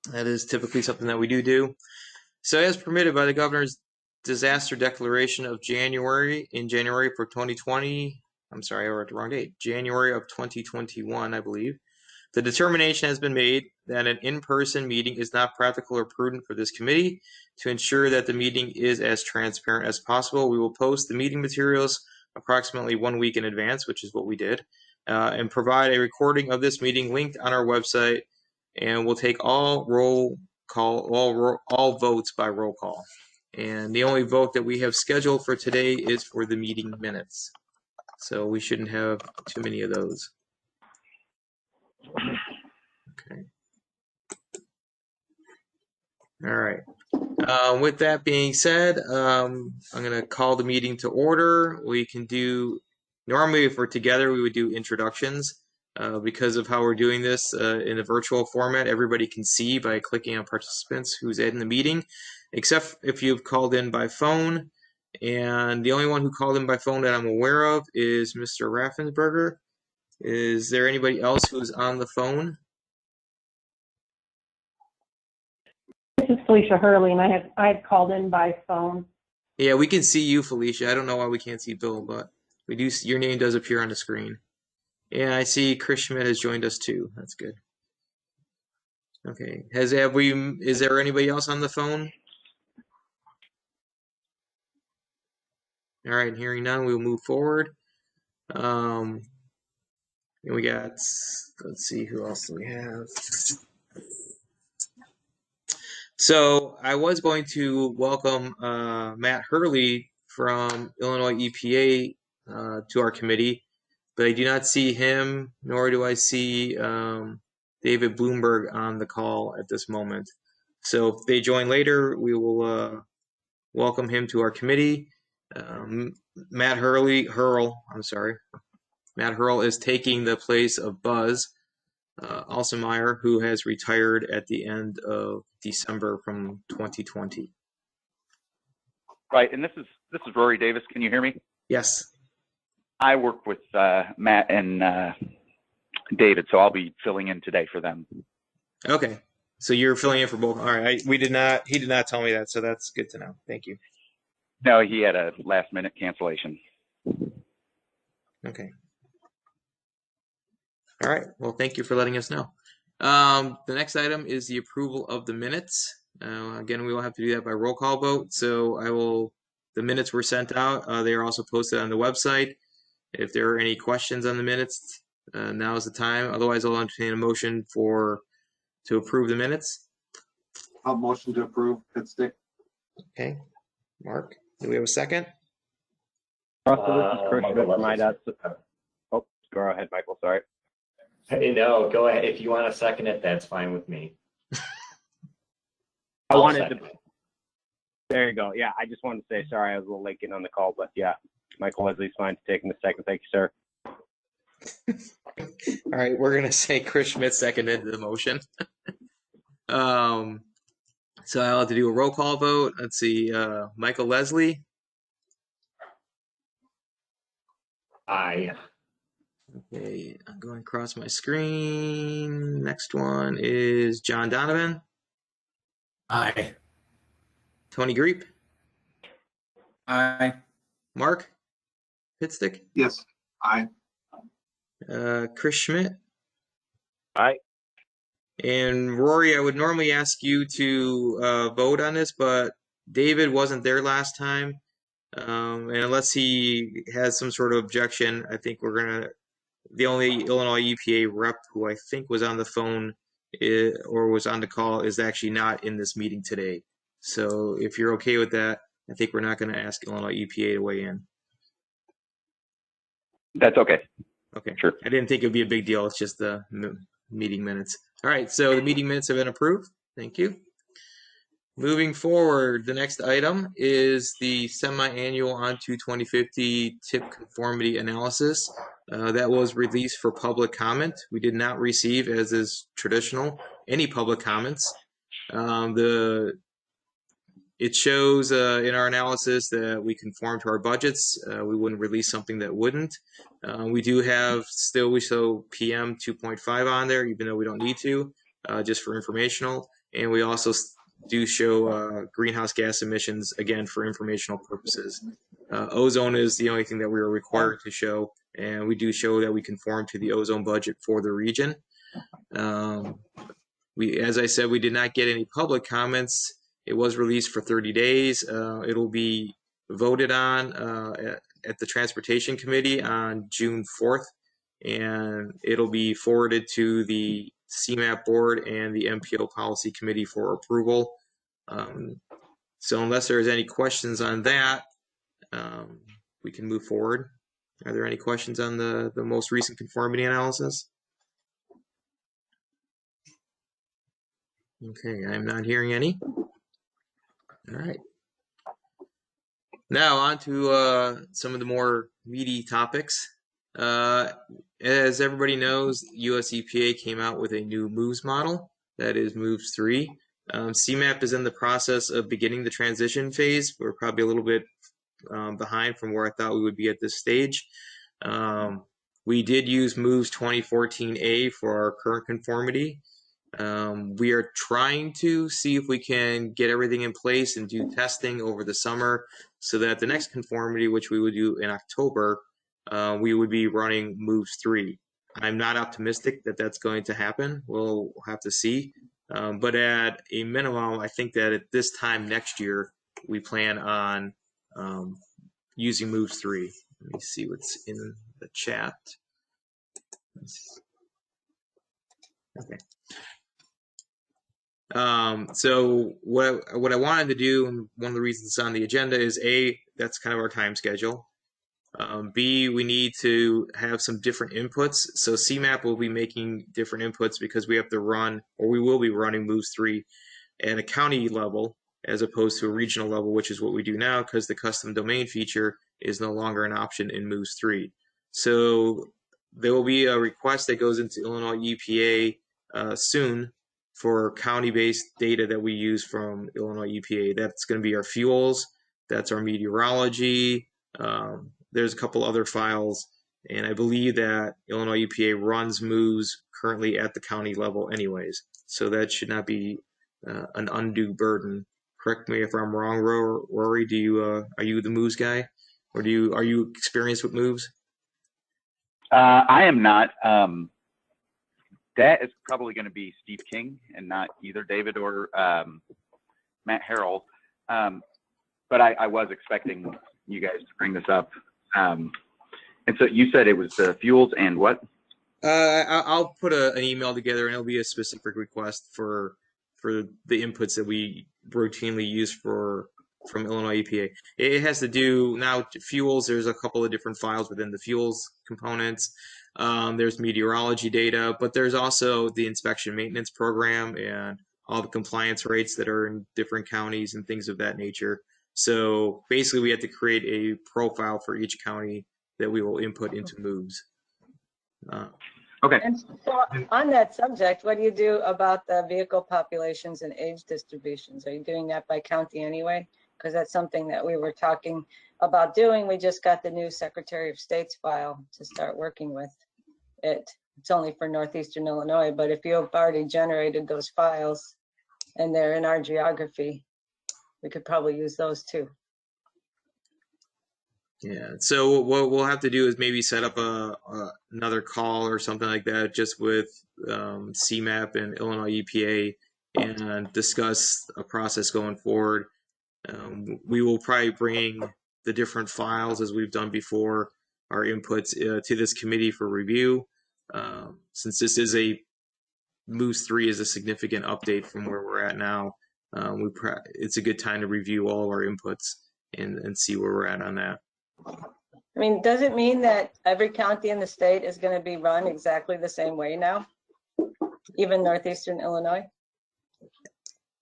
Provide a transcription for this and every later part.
That is typically something that we do. So as permitted by the governor's disaster declaration of January for 2020, I'm sorry, I wrote the wrong date, January of 2021, I believe. The determination has been made that an in-person meeting is not practical or prudent for this committee. To ensure that the meeting is as transparent as possible, we will post the meeting materials approximately 1 week in advance, which is what we did, and provide a recording of this meeting linked on our website, and we'll take all votes by roll call. And the only vote that we have scheduled for today is for the meeting minutes. So we shouldn't have too many of those. Okay. All right. With that being said, I'm going to call the meeting to order. We can do, normally if we're together, we would do introductions. Because of how we're doing this in a virtual format, everybody can see by clicking on participants who's in the meeting, except if you've called in by phone. And the only one who called in by phone that I'm aware of is Mr. Raffensberger. Is there anybody else who's on the phone? This is Felicia Hurley, and I had called in by phone. Yeah, we can see you, Felicia. I don't know why we can't see Bill, but we do. Your name does appear on the screen. Yeah, I see Chris Schmidt has joined us too. That's good. Okay. Is there anybody else on the phone? All right, hearing none, we'll move forward. And we got, let's see, who else do we have? So I was going to welcome Matt Hurley from Illinois EPA to our committee, but I do not see him, nor do I see David Bloomberg on the call at this moment. So if they join later, we will welcome him to our committee. Matt Hurl is taking the place of Buzz Alsemeyer, who has retired at the end of December from 2020. Right, and this is Rory Davis. Can you hear me? Yes. I work with Matt and David, so I'll be filling in today for them. Okay, so you're filling in for both. All right, he did not tell me that, so that's good to know. Thank you. No, he had a last-minute cancellation. Okay. All right. Well, thank you for letting us know. The next item is the approval of the minutes. Again, we will have to do that by roll call vote. So the minutes were sent out. They are also posted on the website. If there are any questions on the minutes, now is the time. Otherwise, I'll entertain a motion to approve the minutes. I'll motion to approve. Pitstick. Okay. Mark, do we have a second? Also, this is Chris Schmidt from IDOT. Oh, go ahead, Michael. Sorry. Hey, no, go ahead. If you want to second it, that's fine with me. There you go. Yeah, I just wanted to say sorry. I was a little late getting on the call, but yeah, Michael Leslie's fine to taking the second. Thank you, sir. All right, we're gonna say Chris Schmidt seconded the motion. So I'll have to do a roll call vote. Let's see, Michael Leslie. Aye. Okay, I'm going across my screen. Next one is John Donovan. Aye. Tony Greep. Aye. Mark Pitstick. Yes. Aye. Chris Schmidt. Aye. And Rory, I would normally ask you to vote on this, but David wasn't there last time. And unless he has some sort of objection, I think the only Illinois EPA rep who I think was on the phone or was on the call is actually not in this meeting today. So if you're okay with that, I think we're not going to ask Illinois EPA to weigh in. That's okay. Okay. Sure. I didn't think it would be a big deal. It's just the meeting minutes. All right. So the meeting minutes have been approved. Thank you. Moving forward, the next item is the semi-annual ON2 2050 TIP conformity analysis. That was released for public comment. We did not receive, as is traditional, any public comments. It shows in our analysis that we conform to our budgets. We wouldn't release something that wouldn't. We show PM 2.5 on there, even though we don't need to, just for informational. and we also do show greenhouse gas emissions, again, for informational purposes. Ozone is the only thing that we are required to show, and we do show that we conform to the ozone budget for the region. As I said, we did not get any public comments. It was released for 30 days. It'll be voted on at the Transportation Committee on June 4th, and it'll be forwarded to the CMAP board and the MPO Policy Committee for approval. So unless there's any questions on that, we can move forward. Are there any questions on the most recent conformity analysis? Okay, I'm not hearing any. All right. Now on to some of the more meaty topics. As everybody knows, US EPA came out with a new MOVES model, that is MOVES 3. CMAP is in the process of beginning the transition phase. We're probably a little bit behind from where I thought we would be at this stage. We did use MOVES 2014A for our current conformity. We are trying to see if we can get everything in place and do testing over the summer so that the next conformity, which we would do in October, we would be running MOVES 3. I'm not optimistic that that's going to happen. We'll have to see. But at a minimum, I think that at this time next year, we plan on using MOVES 3. Let me see what's in the chat. Okay. So what I wanted to do, and one of the reasons it's on the agenda, is A, that's kind of our time schedule. B, we need to have some different inputs. So CMAP will be making different inputs because we have to run, or we will be running MOVES 3 at a county level as opposed to a regional level, which is what we do now because the custom domain feature is no longer an option in MOVES 3. So there will be a request that goes into Illinois EPA soon for county-based data that we use from Illinois EPA. That's going to be our fuels, that's our meteorology, there's a couple other files, and I believe that Illinois EPA runs MOVES currently at the county level anyways, so that should not be an undue burden. Correct me if I'm wrong, Rory. Are you the MOVES guy, or are you experienced with MOVES? I am not. That is probably going to be Steve King and not either David or Matt Harrell. But I was expecting you guys to bring this up. And so you said it was the fuels and what? I'll put an email together, and it'll be a specific request for the inputs that we routinely use from Illinois EPA. It has to do now fuels. There's a couple of different files within the fuels components. There's meteorology data, but there's also the inspection maintenance program and all the compliance rates that are in different counties and things of that nature. So basically, we have to create a profile for each county that we will input into MOVES. Okay. And so on that subject, what do you do about the vehicle populations and age distributions? Are you doing that by county anyway? Because that's something that we were talking about doing. We just got the new Secretary of State's file to start working with it. It's only for Northeastern Illinois, but if you've already generated those files and they're in our geography, we could probably use those too. Yeah, so what we'll have to do is maybe set up another call or something like that just with CMAP and Illinois EPA and discuss a process going forward. We will probably bring the different files as we've done before, our inputs to this committee for review. Since this is MOVES 3 is a significant update from where we're at now, it's a good time to review all of our inputs and see where we're at on that. I mean, does it mean that every county in the state is going to be run exactly the same way now, even Northeastern Illinois?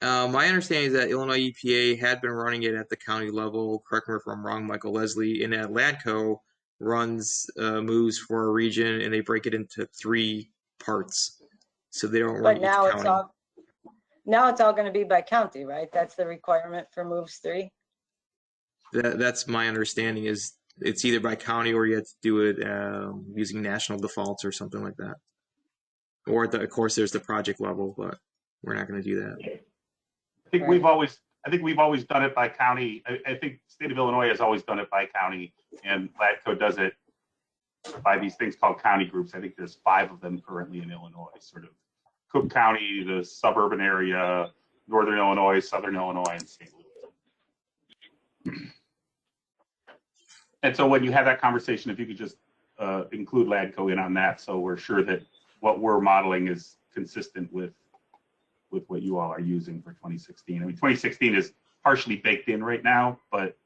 My understanding is that Illinois EPA had been running it at the county level. Correct me if I'm wrong, Michael Leslie. And that LADCO runs MOVES for a region, and they break it into 3 parts, so they don't run But each now county. it's all going to be by county, right? That's the requirement for MOVES 3. That's my understanding. Is it's either by county or you have to do it using national defaults or something like that. Or of course, there's the project level, but we're not going to do that. I think we've always done it by county. I think the state of Illinois has always done it by county, and LADCO does it by these things called county groups. I think there's 5 of them currently in Illinois, sort of Cook County, the suburban area, Northern Illinois, Southern Illinois, and St. Louis. And so when you have that conversation, if you could just include LADCO in on that, so we're sure that what we're modeling is consistent with what you all are using for 2016. I mean, 2016 is partially baked in right now, but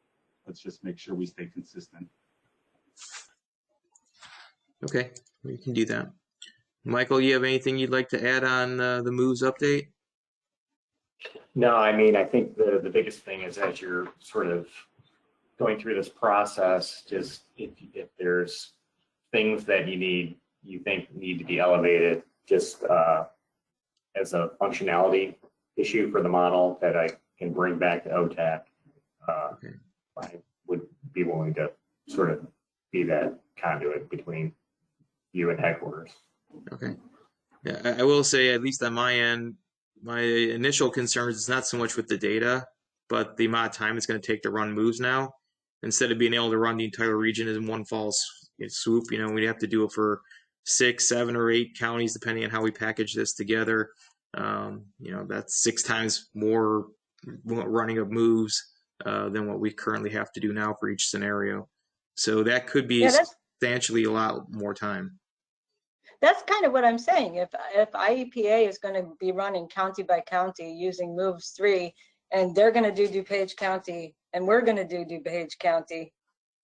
let's just make sure we stay consistent. Okay, we can do that. Michael, you have anything you'd like to add on the moves update? No, I mean, I think the biggest thing is as you're sort of going through this process, just if there's things that you think need to be elevated, just as a functionality issue for the model that I can bring back to OTAC, Okay. I would be willing to sort of be that conduit between you and headquarters. Okay. Yeah, I will say, at least on my end, my initial concerns is not so much with the data, but the amount of time it's going to take to run moves now. Instead of being able to run the entire region in one false swoop, we'd have to do it for 6, 7, or 8 counties, depending on how we package this together. That's 6 times more running of moves than what we currently have to do now for each scenario. So that could be substantially a lot more time. That's kind of what I'm saying. If IEPA is going to be running county by county using moves 3, and they're going to do DuPage County, and we're going to do DuPage County,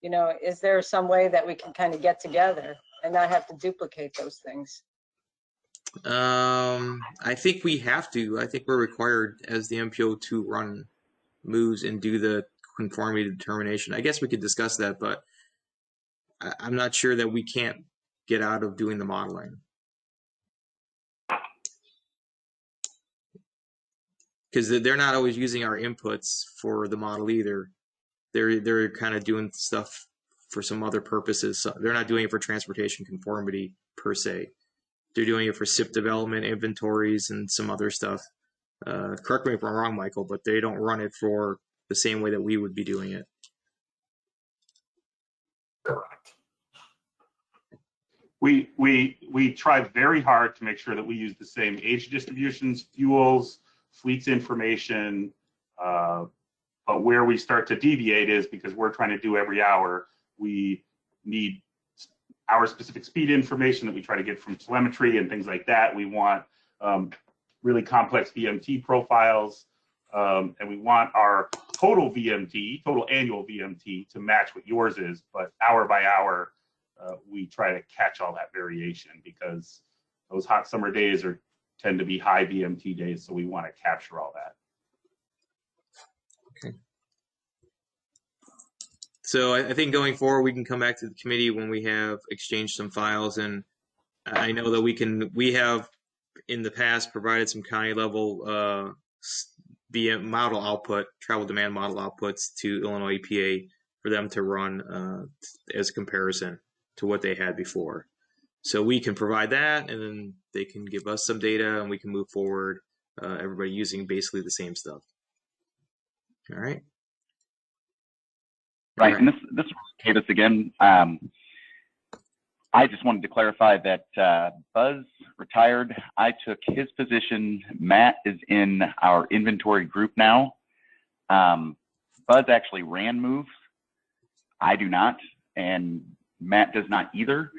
is there some way that we can kind of get together and not have to duplicate those things? I think we have to. I think we're required as the MPO to run moves and do the conformity determination. I guess we could discuss that, but I'm not sure that we can't get out of doing the modeling. Because they're not always using our inputs for the model either. They're kind of doing stuff for some other purposes. So they're not doing it for transportation conformity per se. They're doing it for SIP development, inventories, and some other stuff. Correct me if I'm wrong, Michael, but they don't run it for the same way that we would be doing it. Correct. We try very hard to make sure that we use the same age distributions, fuels, fleets information, but where we start to deviate is because we're trying to do every hour. We need our specific speed information that we try to get from telemetry and things like that. We want really complex VMT profiles, and we want our total VMT, total annual VMT, to match what yours is, but hour by hour, we try to catch all that variation because those hot summer days tend to be high VMT days, so we want to capture all that. Okay. So I think going forward, we can come back to the committee when we have exchanged some files, and I know that we have in the past provided some county level VM model output, travel demand model outputs to Illinois EPA for them to run as a comparison to what they had before. So we can provide that, and then they can give us some data, and we can move forward, everybody using basically the same stuff. All right. Right, and this is Davis again. I just wanted to clarify that Buzz retired. I took his position. Matt is in our inventory group now. Buzz actually ran moves. I do not, and Matt does not either.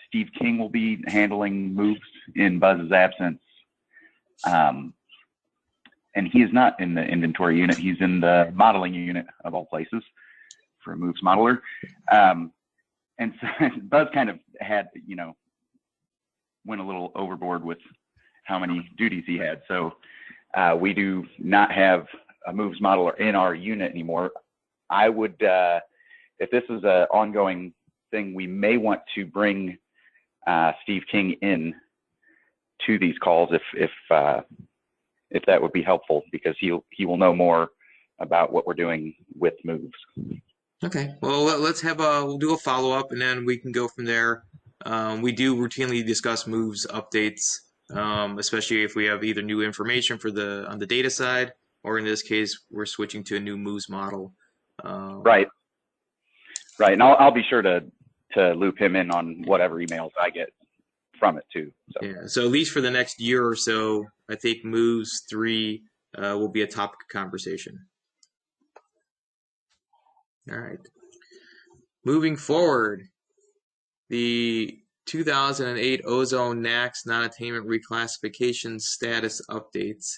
Steve King will be handling moves in Buzz's absence. And he is not in the inventory unit. He's in the modeling unit of all places for a moves modeler. And so Buzz kind of had, went a little overboard with how many duties he had. So we do not have a moves modeler in our unit anymore. I would, if this is an ongoing thing, we may want to bring Steve King in to these calls if that would be helpful, because he will know more about what we're doing with moves. Okay, well, we'll do a follow-up, and then we can go from there. We do routinely discuss moves updates especially if we have either new information for on the data side, or in this case, we're switching to a new moves model. Right. Right. And I'll be sure to loop him in on whatever emails I get from it too. So. Yeah. So at least for the next year or so, I think moves 3 will be a topic of conversation. All right. Moving forward, the 2008 ozone NAAQS non-attainment reclassification status updates.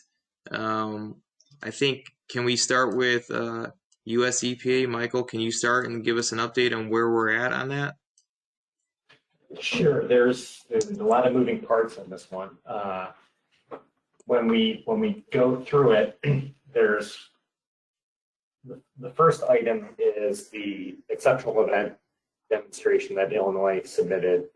I think, can we start with US EPA? Michael, can you start and give us an update on where we're at on that? Sure. There's a lot of moving parts on this one. When we go through it, there's the first item is the exceptional event demonstration that Illinois submitted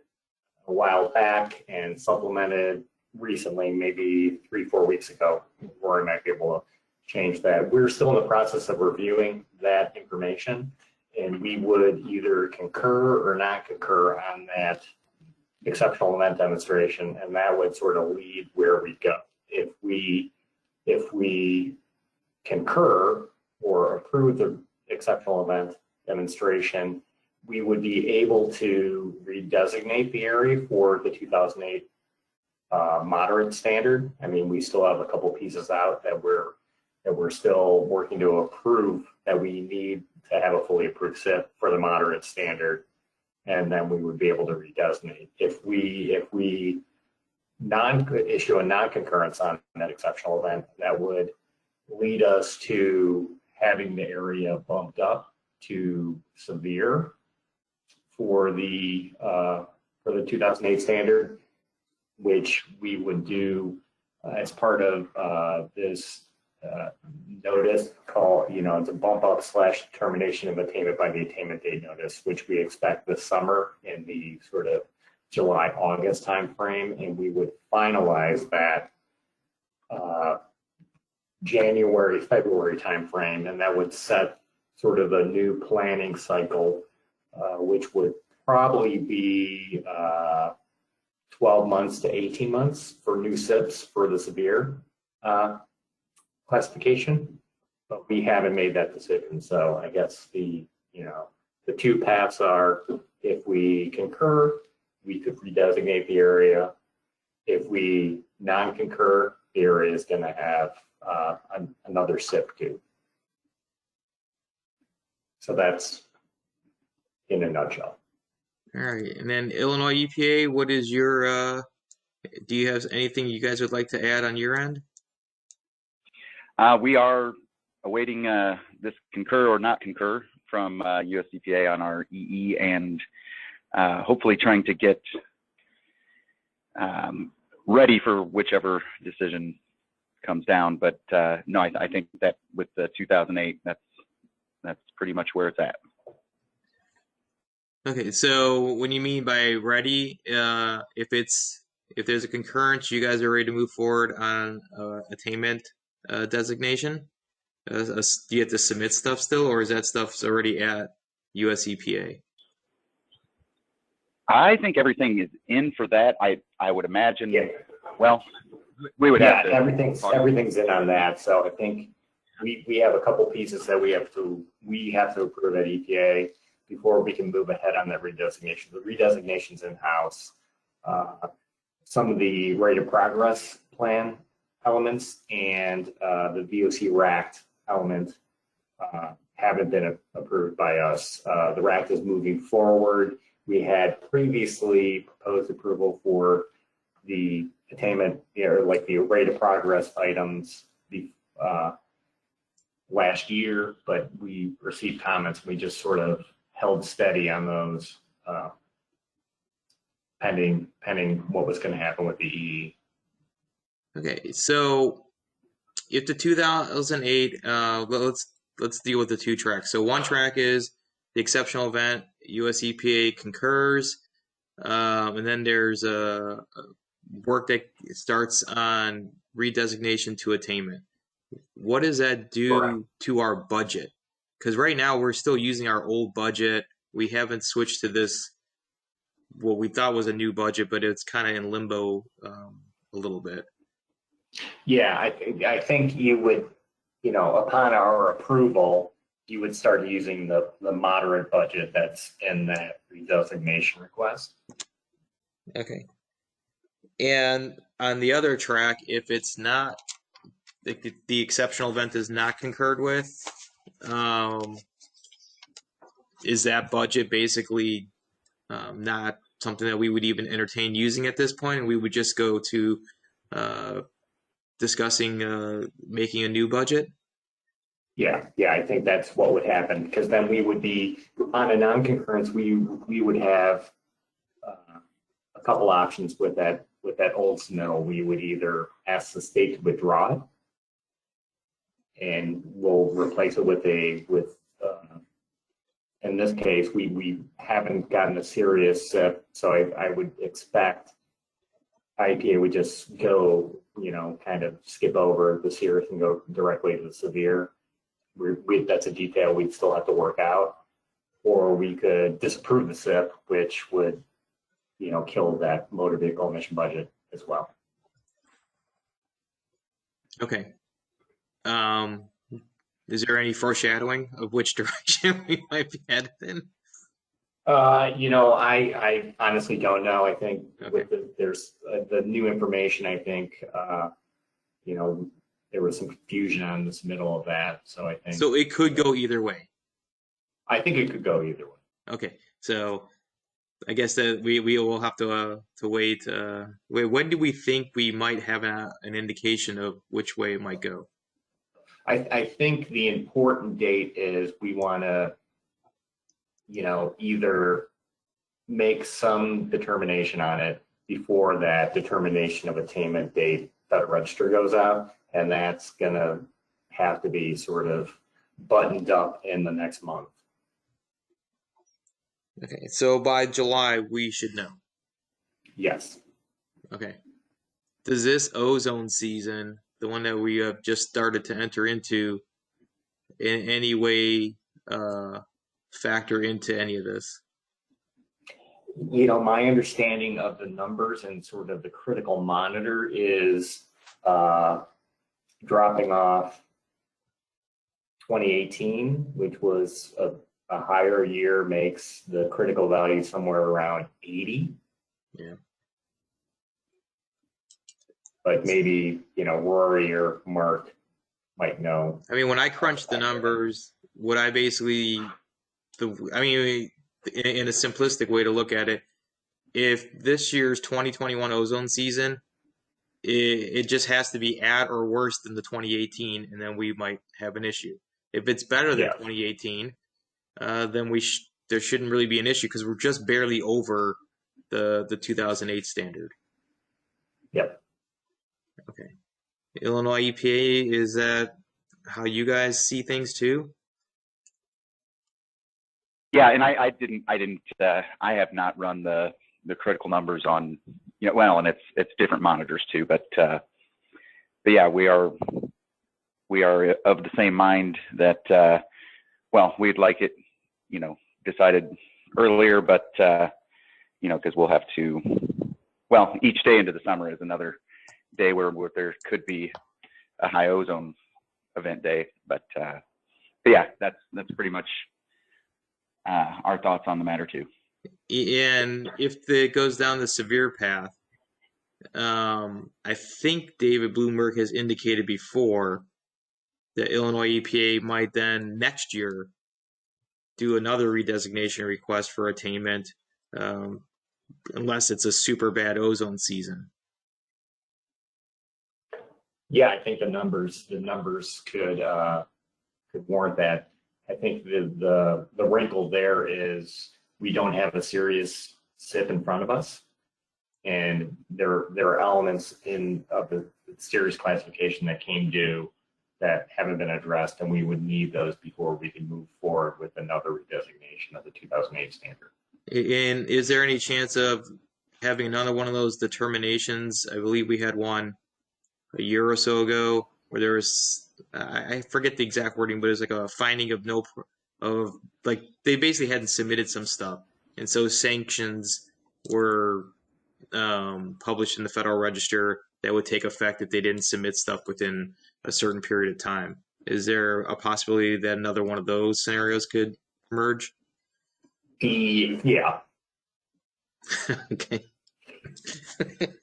a while back and supplemented recently, maybe 3-4 weeks ago, where I might be able to change that. We're still in the process of reviewing that information, and we would either concur or not concur on that exceptional event demonstration, and that would sort of lead where we go. If we concur or approve the exceptional event demonstration, we would be able to redesignate the area for the 2008 moderate standard. I mean, we still have a couple pieces out that we're still working to approve, that we need to have a fully approved SIP for the moderate standard, and then we would be able to redesignate. If we issue a non-concurrence on that exceptional event, that would lead us to having the area bumped up to severe for the 2008 standard, which we would do as part of this notice called, it's a bump up / termination of attainment by the attainment date notice, which we expect this summer in the sort of July, August timeframe, and we would finalize that January, February timeframe, and that would set sort of a new planning cycle, which would probably be 12 months to 18 months for new SIPs for the severe classification, but we haven't made that decision. So I guess the two paths are, if we concur, we could redesignate the area. If we non-concur, the area is going to have another SIP too. So that's in a nutshell. All right. And then Illinois EPA, what is your, do you have anything you guys would like to add on your end? We are awaiting this concur or not concur from US EPA on our EE, and hopefully trying to get ready for whichever decision comes down. But no, I think that with the 2008, that's pretty much where it's at. Okay, so when you mean by ready, if there's a concurrence, you guys are ready to move forward on attainment designation? Do you have to submit stuff still, or is that stuff's already at US EPA? I think everything is in for that. I would imagine. Yeah. Well, we would have to. Everything's in on that. So I think we have a couple pieces that we have to approve at EPA before we can move ahead on that redesignation. The redesignation's in-house. Some of the rate of progress plan elements and the VOC RACT element haven't been approved by us. The RACT is moving forward. We had previously proposed approval for the attainment, like the rate of progress items last year, but we received comments. We just sort of held steady on those pending what was going to happen with the EE. Okay, so if the 2008, let's deal with the two tracks. So one track is the exceptional event, US EPA concurs, and then there's a work that starts on redesignation to attainment. What does that do to our budget? Because right now we're still using our old budget. We haven't switched to this, what we thought was a new budget, but it's kind of in limbo a little bit. Yeah, I think you would, upon our approval, you would start using the moderate budget that's in that redesignation request. Okay. And on the other track, if it's not, the exceptional event is not concurred with, is that budget basically not something that we would even entertain using at this point, and we would just go to discussing making a new budget? Yeah, I think that's what would happen, because then we would be on a non-concurrence. We would have a couple options with that old submittal. We would either ask the state to withdraw it, and we'll replace it with in this case, we haven't gotten a serious SIP, so I would expect IPA would just go, kind of skip over the serious and go directly to the severe. That's a detail we'd still have to work out. Or we could disapprove the SIP, which would, kill that motor vehicle emission budget as well. Okay. Is there any foreshadowing of which direction we might be headed in? I honestly don't know. I think Okay. there's the new information. I think, there was some confusion on this middle of that. So I think. So it could go either way. I think it could go either way. Okay. So I guess that we will have to wait. When do we think we might have an indication of which way it might go? I think the important date is we want to, either make some determination on it before that determination of attainment date that register goes out. And that's going to have to be sort of buttoned up in the next month. Okay. So by July, we should know. Yes. Okay. Does this ozone season, the one that we have just started to enter into, in any way factor into any of this? My understanding of the numbers and sort of the critical monitor is dropping off 2018, which was a higher year, makes the critical value somewhere around 80. Yeah. But maybe, Rory or Mark might know. I mean, when I crunch the numbers, what I basically, in a simplistic way to look at it, if this year's 2021 ozone season, it just has to be at or worse than the 2018, and then we might have an issue. If it's better than 2018, then there shouldn't really be an issue because we're just barely over the 2008 standard. Yep. Okay. Illinois EPA, is that how you guys see things too? Yeah, and I have not run the critical numbers on, and it's different monitors too, but yeah, we are of the same mind that, we'd like it, decided earlier, but, because we'll have to, each day into the summer is another day where there could be a high ozone event day, but yeah, that's pretty much our thoughts on the matter too. And if it goes down the severe path, I think David Bloomberg has indicated before that Illinois EPA might then next year do another redesignation request for attainment, unless it's a super bad ozone season. Yeah, I think the numbers could warrant that. I think the wrinkle there is we don't have a serious SIP in front of us, and there are elements of the serious classification that came due that haven't been addressed, and we would need those before we can move forward with another redesignation of the 2008 standard. And is there any chance of having another one of those determinations? I believe we had one a year or so ago where there was, I forget the exact wording, but it was like a finding of like they basically hadn't submitted some stuff, and so sanctions were published in the Federal Register that would take effect if they didn't submit stuff within a certain period of time. Is there a possibility that another one of those scenarios could emerge? Yeah. Okay.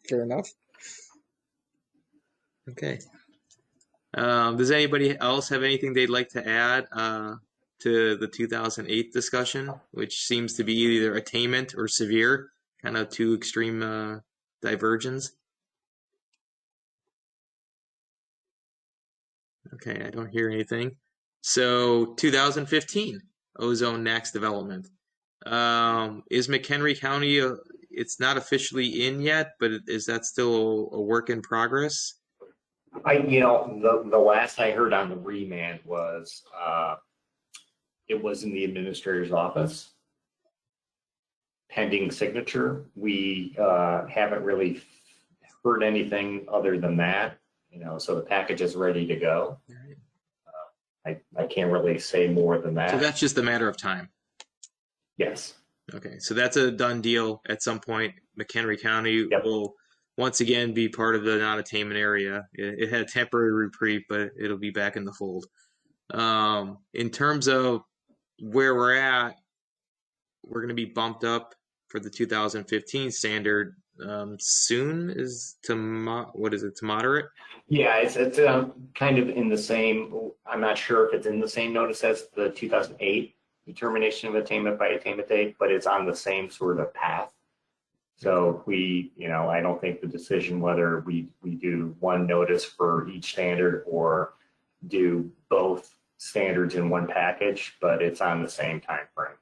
Fair enough. Okay. Does anybody else have anything they'd like to add to the 2008 discussion, which seems to be either attainment or severe, kind of two extreme divergence? Okay, I don't hear anything. So 2015, ozone NACS development. Is McHenry County, it's not officially in yet, but is that still a work in progress? The last I heard on the remand was it was in the administrator's office pending signature. We haven't really heard anything other than that, so the package is ready to go. I can't really say more than that. So that's just a matter of time. Yes. Okay, so that's a done deal. At some point, McHenry County will once again be part of the non-attainment area. It had a temporary reprieve, but it'll be back in the fold. In terms of where we're at, we're going to be bumped up for the 2015 standard soon. To moderate? Yeah, it's kind of in the same. I'm not sure if it's in the same notice as the 2008 determination of attainment by attainment date, but it's on the same sort of path. So I don't think the decision whether we do one notice for each standard or do both standards in one package, but it's on the same time frame.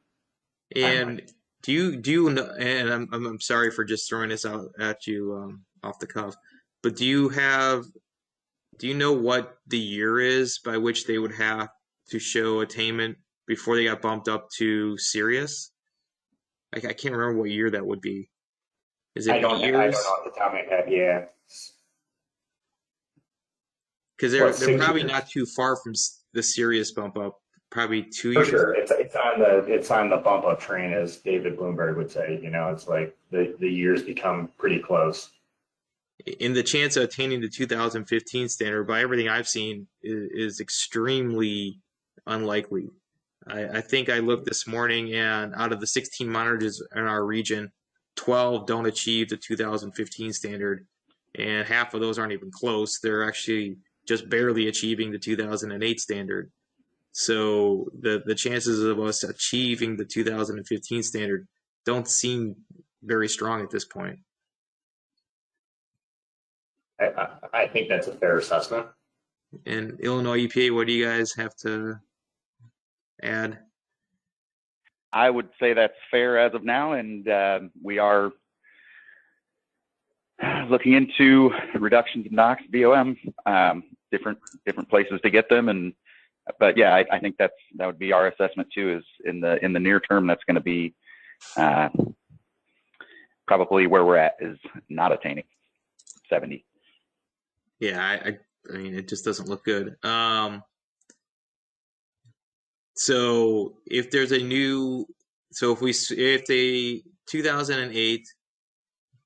And do you know, and I'm sorry for just throwing this out at you off the cuff, but do you know what the year is by which they would have to show attainment before they got bumped up to serious? I can't remember what year that would be. Is it I don't know off the top of my head. Yeah. Because they're probably not too far from the serious bump up. Probably 2 years. For sure, it's on the bump up train, as David Bloomberg would say. It's like the years become pretty close. In the chance of attaining the 2015 standard, by everything I've seen, is extremely unlikely. I think I looked this morning, and out of the 16 monitors in our region, 12 don't achieve the 2015 standard, and half of those aren't even close. They're actually just barely achieving the 2008 standard. So the chances of us achieving the 2015 standard don't seem very strong at this point. I think that's a fair assessment. And Illinois EPA, what do you guys have to add? I would say that's fair as of now, and we are looking into reductions of NOx, VOM, different places to get them, but yeah, I think that would be our assessment too. Is in the near term, that's going to be probably where we're at, is not attaining 70. Yeah, I mean, it just doesn't look good. So if there's a new, if the 2008,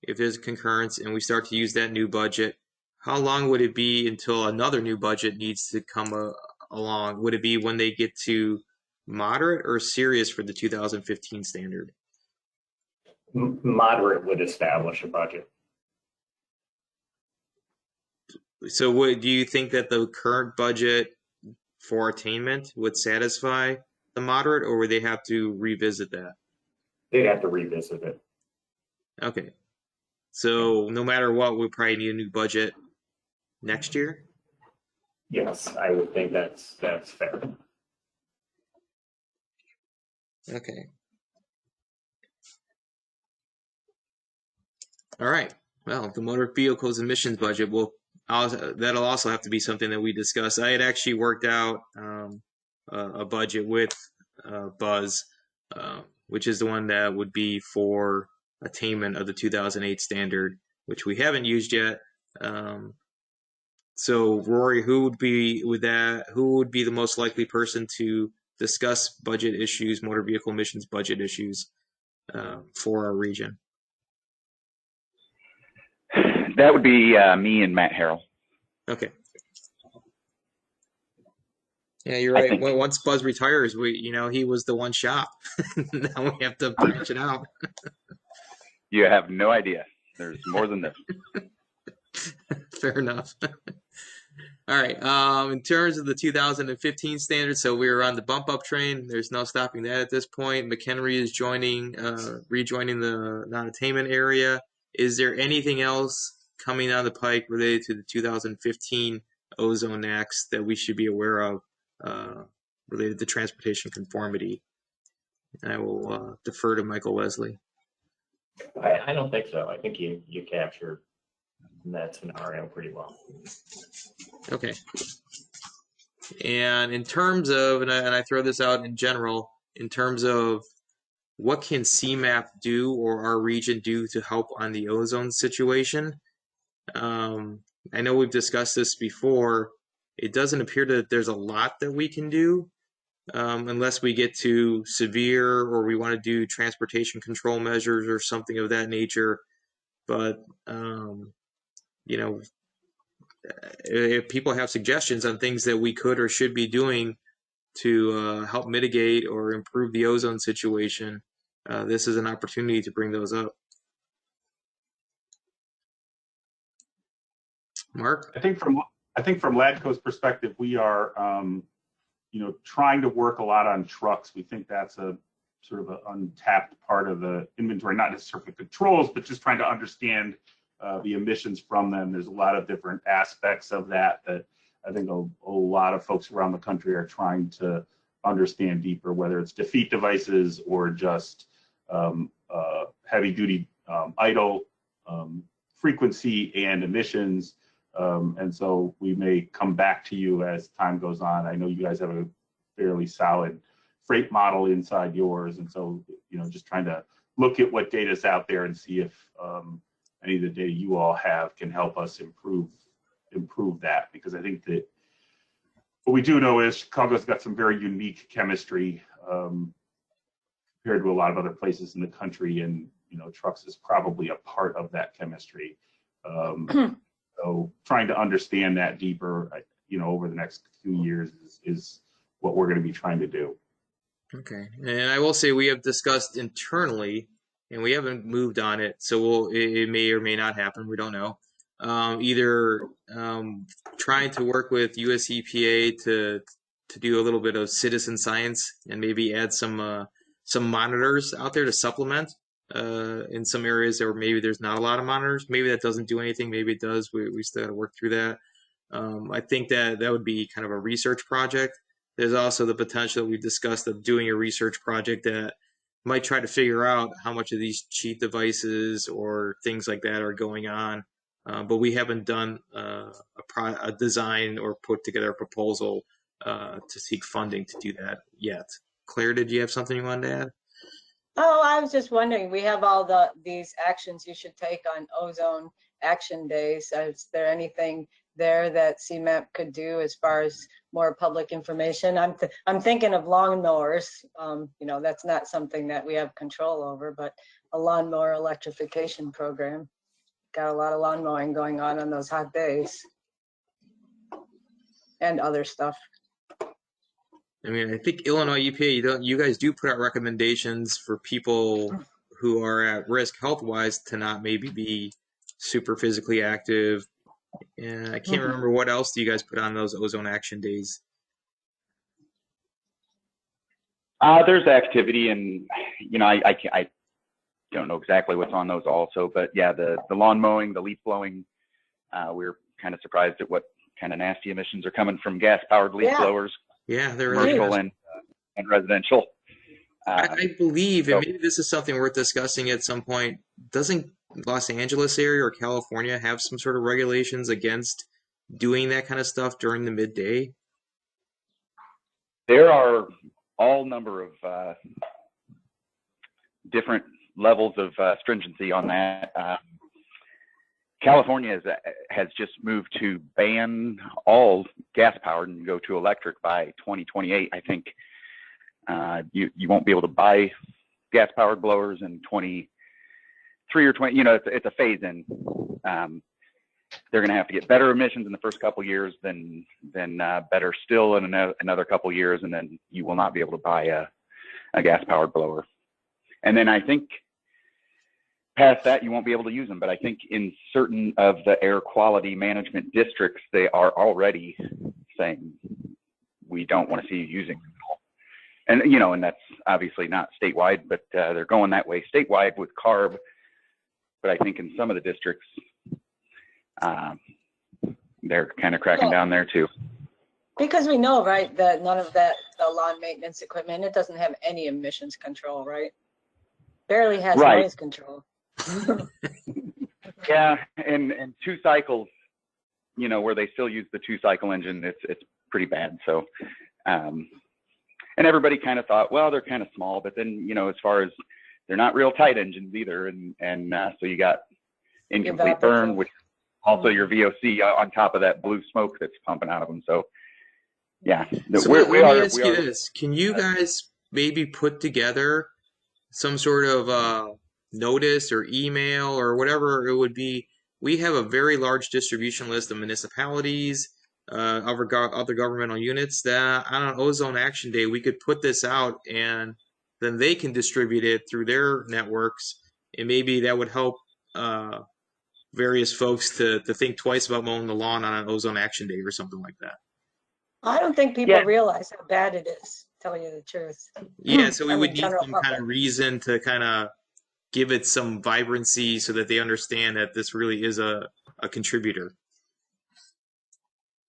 if there's concurrence and we start to use that new budget, how long would it be until another new budget needs to come along? Would it be when they get to moderate or serious for the 2015 standard? Moderate would establish a budget. So do you think that the current budget for attainment would satisfy the moderate, or would they have to revisit that? They'd have to revisit it. Okay. So no matter what, we probably need a new budget next year? Yes, I would think that's fair. Okay. All right. Well, the motor vehicles emissions budget that'll also have to be something that we discuss. I had actually worked out a budget with Buzz, which is the one that would be for attainment of the 2008 standard, which we haven't used yet. So Rory, who would be the most likely person to discuss budget issues, motor vehicle emissions budget issues for our region? That would be me and Matt Harrell. Okay. Yeah, you're I right. think. Once Buzz retires, he was the one shop. Now we have to branch it out. You have no idea. There's more than this. Fair enough. All right. In terms of the 2015 standards, so we were on the bump up train. There's no stopping that at this point. McHenry is rejoining the non-attainment area. Is there anything else coming down the pike related to the 2015 ozone acts that we should be aware of related to transportation conformity? And I will defer to Michael Leslie. I don't think so. I think you captured that scenario pretty well. Okay. And in terms of, and I throw this out in general, in terms of what can CMAP do or our region do to help on the ozone situation? I know we've discussed this before. It doesn't appear that there's a lot that we can do unless we get to severe or we want to do transportation control measures or something of that nature. But, if people have suggestions on things that we could or should be doing to help mitigate or improve the ozone situation, this is an opportunity to bring those up. Mark? I think from LADCO's perspective, we are, trying to work a lot on trucks. We think that's a sort of an untapped part of the inventory, not necessarily controls, but just trying to understand the emissions from them. There's a lot of different aspects of that I think a lot of folks around the country are trying to understand deeper, whether it's defeat devices or just heavy duty idle frequency and emissions. And so we may come back to you as time goes on. I know you guys have a fairly solid freight model inside yours. And so, just trying to look at what data is out there and see if any of the data you all have can help us improve that. Because I think that what we do know is Chicago's got some very unique chemistry compared to a lot of other places in the country. And, trucks is probably a part of that chemistry. So trying to understand that deeper, over the next few years is what we're going to be trying to do. Okay. And I will say we have discussed internally, and we haven't moved on it, so it may or may not happen. We don't know. Either trying to work with US EPA to do a little bit of citizen science and maybe add some monitors out there to supplement in some areas where maybe there's not a lot of monitors. Maybe that doesn't do anything. Maybe it does. We still got to work through that. I think that would be kind of a research project. There's also the potential that we've discussed of doing a research project that might try to figure out how much of these cheat devices or things like that are going on. But we haven't done a design or put together a proposal to seek funding to do that yet. Claire, did you have something you wanted to add? Oh, I was just wondering, we have all these actions you should take on ozone action days. Is there anything there that CMAP could do as far as more public information? I'm thinking of lawnmowers. That's not something that we have control over, but a lawnmower electrification program. Got a lot of lawn mowing going on those hot days, and other stuff. I mean, I think Illinois EPA, you guys do put out recommendations for people who are at risk health-wise to not maybe be super physically active. And I can't remember what else do you guys put on those ozone action days. There's activity, and I don't know exactly what's on those also, but yeah, the lawn mowing, the leaf blowing. We're kind of surprised at what kind of nasty emissions are coming from gas-powered leaf blowers. Yeah, they're commercial and residential. I believe, and maybe this is something worth discussing at some point. Doesn't Los Angeles area or California have some sort of regulations against doing that kind of stuff during the midday? There are all number of different levels of stringency on that. California has just moved to ban all gas powered and go to electric by 2028. I think you won't be able to buy gas powered blowers in 23 or 20. It's a phase in. they're going to have to get better emissions in the first couple years, then better still in another couple years, and then you will not be able to buy a gas-powered blower. And then I think past that, you won't be able to use them. But I think in certain of the air quality management districts, they are already saying, we don't want to see you using them at all. And, and that's obviously not statewide, but they're going that way statewide with CARB. But I think in some of the districts, they're kind of cracking down there too. Because we know, right, that none of that lawn maintenance equipment, it doesn't have any emissions control, right? Barely has Right. noise control. Yeah, and 2 cycles, where they still use the 2-cycle engine, it's pretty bad. So, and everybody kind of thought, well, they're kind of small, but then, as far as they're not real tight engines either, and so you got incomplete burn, which also your VOC on top of that blue smoke that's pumping out of them. So, yeah. So let me ask you this: can you guys maybe put together some sort of notice or email or whatever it would be? We have a very large distribution list of municipalities, other governmental units that on an Ozone Action Day, we could put this out and then they can distribute it through their networks. And maybe that would help various folks to think twice about mowing the lawn on an Ozone Action Day or something like that. I don't think people realize how bad it is, to tell you the truth. Yeah, so we would need some kind of reason to kind of give it some vibrancy so that they understand that this really is a contributor.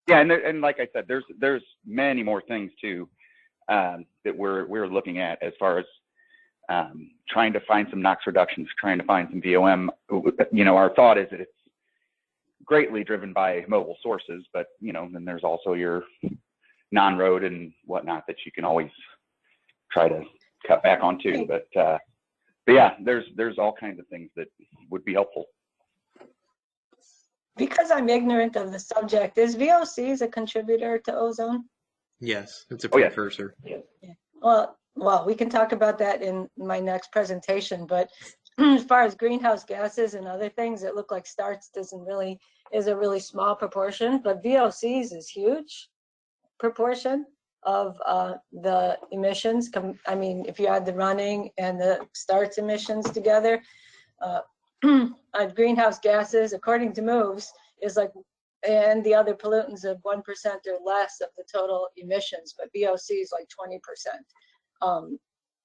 Yeah, and like I said, there's many more things too that we're looking at as far as trying to find some NOx reductions, trying to find some VOM. Our thought is that it's greatly driven by mobile sources, but then there's also your non-road and whatnot that you can always try to cut back on too. But yeah, there's all kinds of things that would be helpful. Because I'm ignorant of the subject, is VOCs a contributor to ozone? Yes, it's a precursor. Yeah. Well, we can talk about that in my next presentation, but as far as greenhouse gases and other things, it look like starts is a really small proportion, but VOCs is huge proportion of the emissions. I mean, if you add the running and the starts emissions together, greenhouse gases, according to MOVES, is like, and the other pollutants of 1% or less of the total emissions, but VOC is like 20%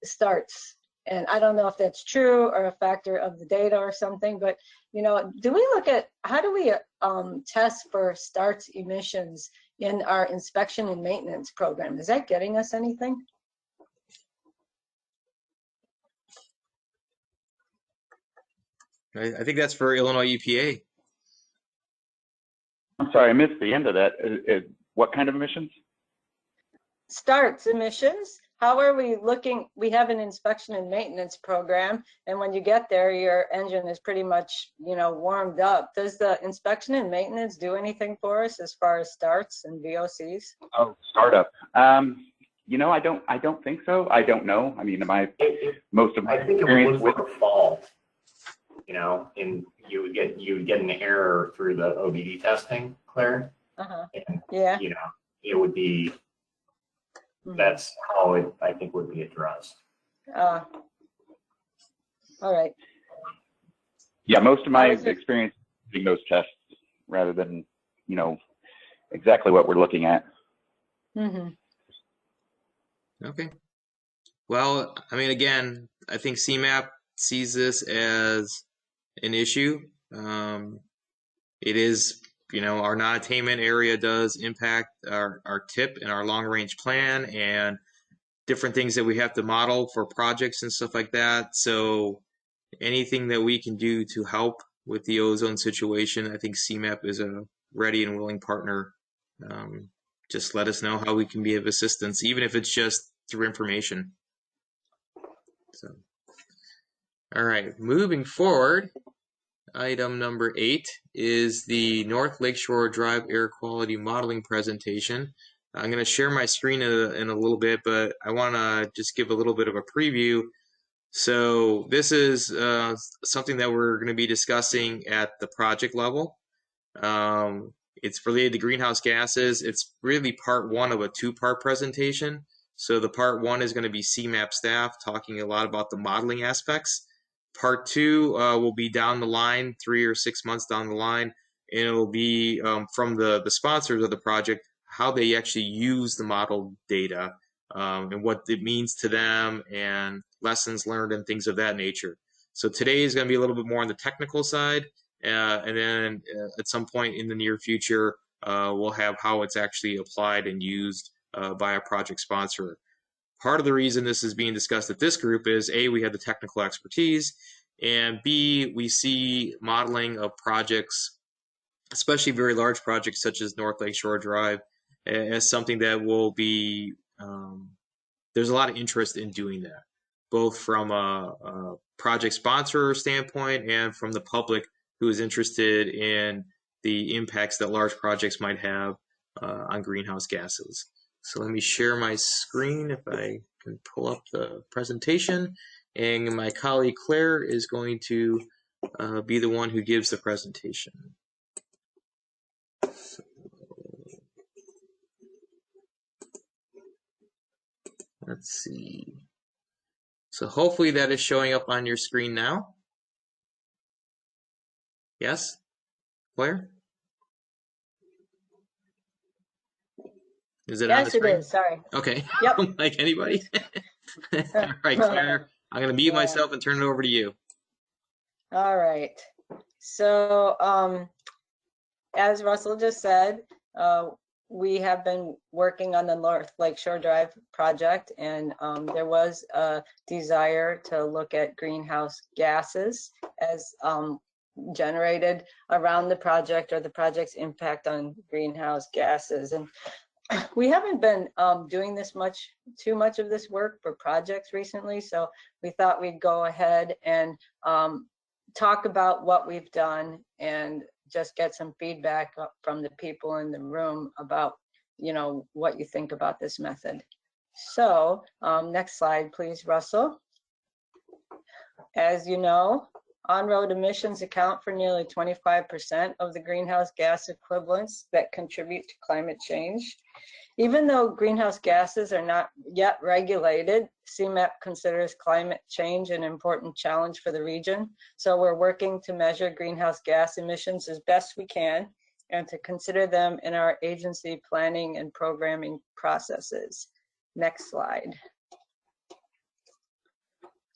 starts. And I don't know if that's true or a factor of the data or something, but do we look at, how do we test for starts emissions in our inspection and maintenance program? Is that getting us anything? I think that's for Illinois EPA. I'm sorry, I missed the end of that. What kind of emissions? Starts emissions. How are we looking? We have an inspection and maintenance program, and when you get there, your engine is pretty much, warmed up. Does the inspection and maintenance do anything for us as far as starts and VOCs? Oh, startup. I don't think so. I don't know. I mean, most of my experience with fall, and you would get an error through the OBD testing, Claire. And, yeah. It would be. That's how it, I think, would be addressed. All right. Yeah, most of my experience doing those tests rather than, exactly what we're looking at. Mm-hmm. Okay. Well, I mean, again, I think CMAP sees this as an issue. It is, our non-attainment area does impact our TIP and our long-range plan and different things that we have to model for projects and stuff like that. So anything that we can do to help with the ozone situation, I think CMAP is a ready and willing partner. Just let us know how we can be of assistance, even if it's just through information. So, all right, moving forward. Item number 8 is the North Lakeshore Drive Air Quality Modeling presentation. I'm going to share my screen in a little bit, but I want to just give a little bit of a preview. So this is something that we're going to be discussing at the project level. It's related to greenhouse gases. It's really part one of a two-part presentation. So the part one is going to be CMAP staff talking a lot about the modeling aspects. Part two will be down the line, 3 or 6 months down the line, and it will be from the sponsors of the project, how they actually use the model data and what it means to them and lessons learned and things of that nature. So today is going to be a little bit more on the technical side, and then at some point in the near future, we'll have how it's actually applied and used by a project sponsor. Part of the reason this is being discussed at this group is A, we have the technical expertise, and B, we see modeling of projects, especially very large projects such as North Lake Shore Drive, as something that will be, there's a lot of interest in doing that, both from a project sponsor standpoint and from the public who is interested in the impacts that large projects might have on greenhouse gases. So let me share my screen if I can pull up the presentation. And my colleague Claire is going to be the one who gives the presentation. So, let's see. So hopefully that is showing up on your screen now. Yes, Claire? Is it on the Yes, it screen? is. Sorry. Okay. Yep. Like anybody? All right, Claire, I'm going to mute Yeah. myself and turn it over to you. All right. So as Russell just said, we have been working on the North Lakeshore Drive project, and there was a desire to look at greenhouse gases as generated around the project, or the project's impact on greenhouse gases. And we haven't been doing too much of this work for projects recently, so we thought we'd go ahead and talk about what we've done and just get some feedback from the people in the room about, what you think about this method. So next slide, please, Russell. As you know, on-road emissions account for nearly 25% of the greenhouse gas equivalents that contribute to climate change. Even though greenhouse gases are not yet regulated, CMAP considers climate change an important challenge for the region. So we're working to measure greenhouse gas emissions as best we can and to consider them in our agency planning and programming processes. Next slide.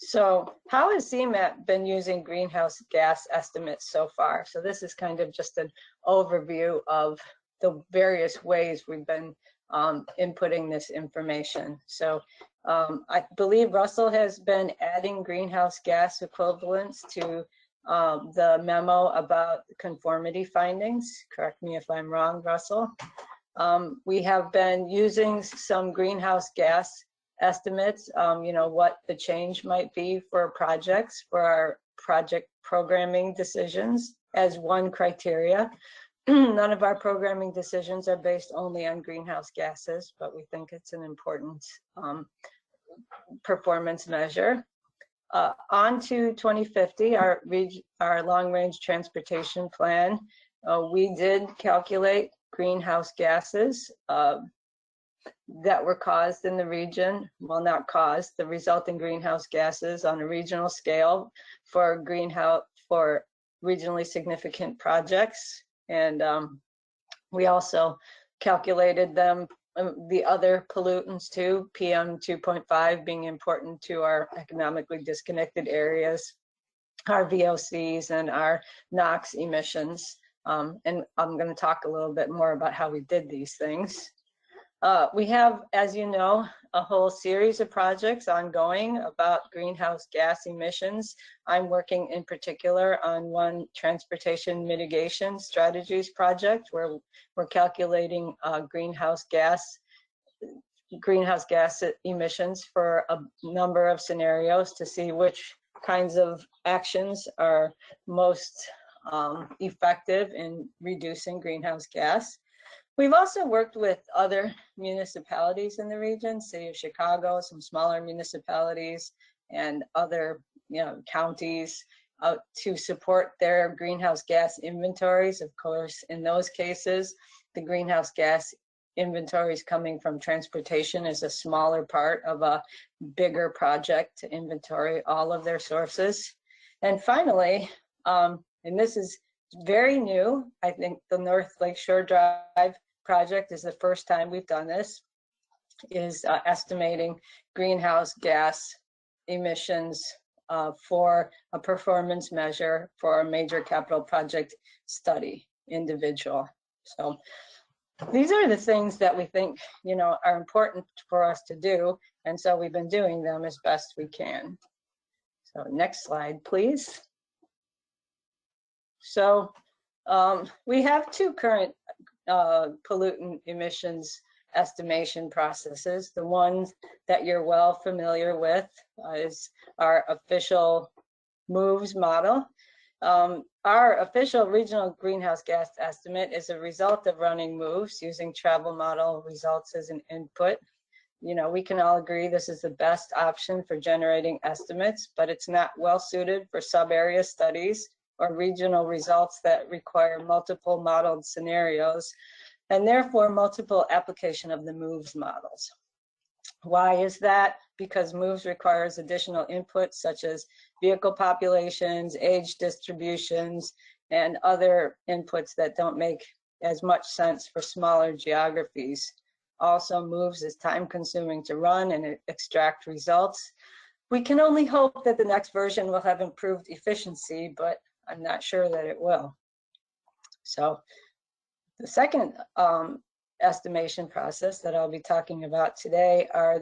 So how has CMAP been using greenhouse gas estimates so far? So this is kind of just an overview of the various ways we've been inputting this information. So I believe Russell has been adding greenhouse gas equivalents to the memo about conformity findings. Correct me if I'm wrong, Russell. We have been using some greenhouse gas estimates, what the change might be for projects, for our project programming decisions as one criteria. None of our programming decisions are based only on greenhouse gases, but we think it's an important performance measure. On to 2050, our long-range transportation plan. We did calculate greenhouse gases that were caused in the region, well, not caused, the resulting greenhouse gases on a regional scale for regionally significant projects. And we also calculated them, the other pollutants too, PM 2.5 being important to our economically disconnected areas, our VOCs and our NOx emissions. And I'm going to talk a little bit more about how we did these things. We have, as you know, a whole series of projects ongoing about greenhouse gas emissions. I'm working in particular on one transportation mitigation strategies project where we're calculating greenhouse gas emissions for a number of scenarios to see which kinds of actions are most effective in reducing greenhouse gas. We've also worked with other municipalities in the region, City of Chicago, some smaller municipalities, and other counties to support their greenhouse gas inventories. Of course, in those cases, the greenhouse gas inventories coming from transportation is a smaller part of a bigger project to inventory all of their sources. And finally, and this is very new, I think the North Lakeshore Drive project is the first time we've done this, is estimating greenhouse gas emissions for a performance measure for a major capital project study individual. So these are the things that we think, you know, are important for us to do. And so we've been doing them as best we can. So next slide, please. So we have two current pollutant emissions estimation processes. The one that you're well familiar with is our official MOVES model. Our official regional greenhouse gas estimate is a result of running MOVES using travel model results as an input. You know, we can all agree this is the best option for generating estimates, but it's not well suited for sub-area studies or regional results that require multiple modeled scenarios, and therefore multiple application of the MOVES models. Why is that? Because MOVES requires additional inputs such as vehicle populations, age distributions, and other inputs that don't make as much sense for smaller geographies. Also, MOVES is time consuming to run and extract results. We can only hope that the next version will have improved efficiency, but I'm not sure that it will. So the second estimation process that I'll be talking about today are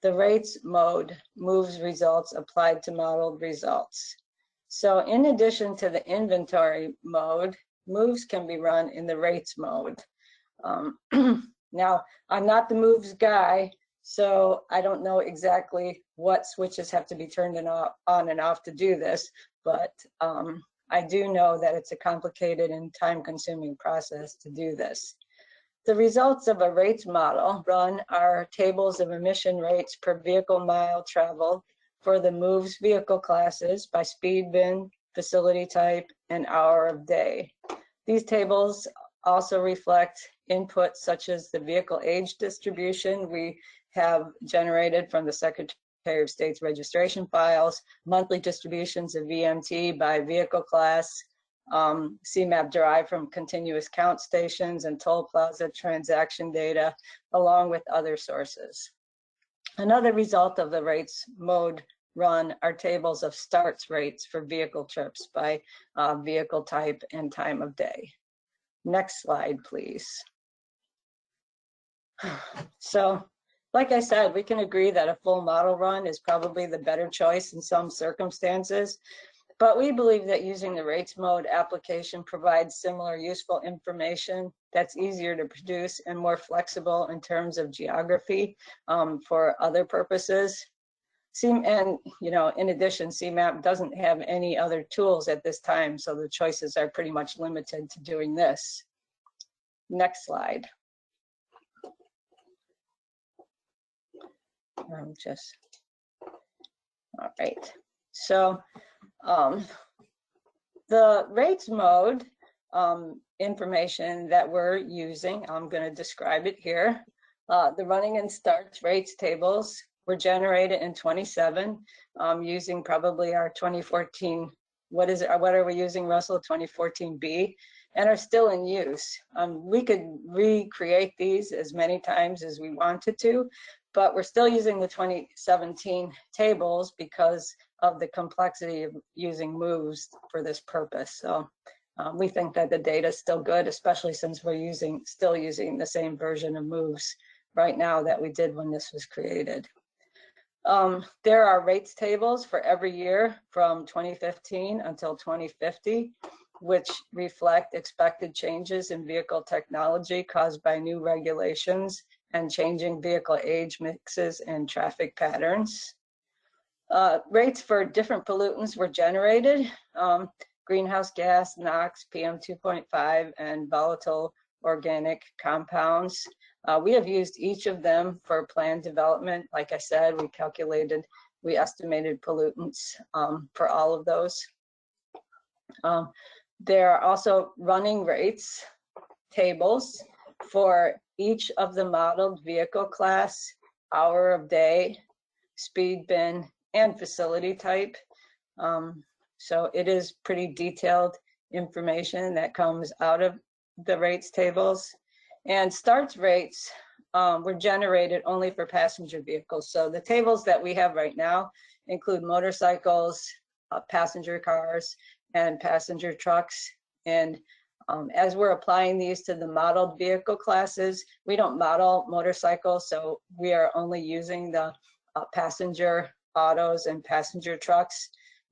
the rates mode MOVES results applied to modeled results. So in addition to the inventory mode, MOVES can be run in the rates mode. Now, I'm not the MOVES guy, so I don't know exactly what switches have to be turned on and off to do this, but I do know that it's a complicated and time-consuming process to do this. The results of a rates model run are tables of emission rates per vehicle mile traveled for the MOVES vehicle classes by speed bin, facility type, and hour of day. These tables also reflect inputs such as the vehicle age distribution we have generated from the Secretary of State's registration files, monthly distributions of VMT by vehicle class, CMAP derived from continuous count stations and toll plaza transaction data, along with other sources. Another result of the rates mode run are tables of starts rates for vehicle trips by vehicle type and time of day. Next slide, please. So, like I said, we can agree that a full model run is probably the better choice in some circumstances, but we believe that using the rates mode application provides similar useful information that's easier to produce and more flexible in terms of geography for other purposes. And, you know, in addition, CMAP doesn't have any other tools at this time, so the choices are pretty much limited to doing this. Next slide. All right. So the rates mode information that we're using, I'm going to describe it here. The running and starts rates tables were generated in 27 using probably our 2014, what are we using, Russell? 2014B, and are still in use. We could recreate these as many times as we wanted to, but we're still using the 2017 tables because of the complexity of using MOVES for this purpose. So we think that the data is still good, especially since we're still using the same version of MOVES right now that we did when this was created. There are rates tables for every year from 2015 until 2050, which reflect expected changes in vehicle technology caused by new regulations and changing vehicle age mixes and traffic patterns. Rates for different pollutants were generated, greenhouse gas, NOx, PM2.5, and volatile organic compounds. We have used each of them for plan development. Like I said, we estimated pollutants for all of those. There are also running rates tables for each of the modeled vehicle class, hour of day, speed bin, and facility type. So it is pretty detailed information that comes out of the rates tables. And starts rates were generated only for passenger vehicles. So the tables that we have right now include motorcycles, passenger cars, and passenger trucks. And as we're applying these to the modeled vehicle classes, we don't model motorcycles, so we are only using the passenger autos and passenger trucks.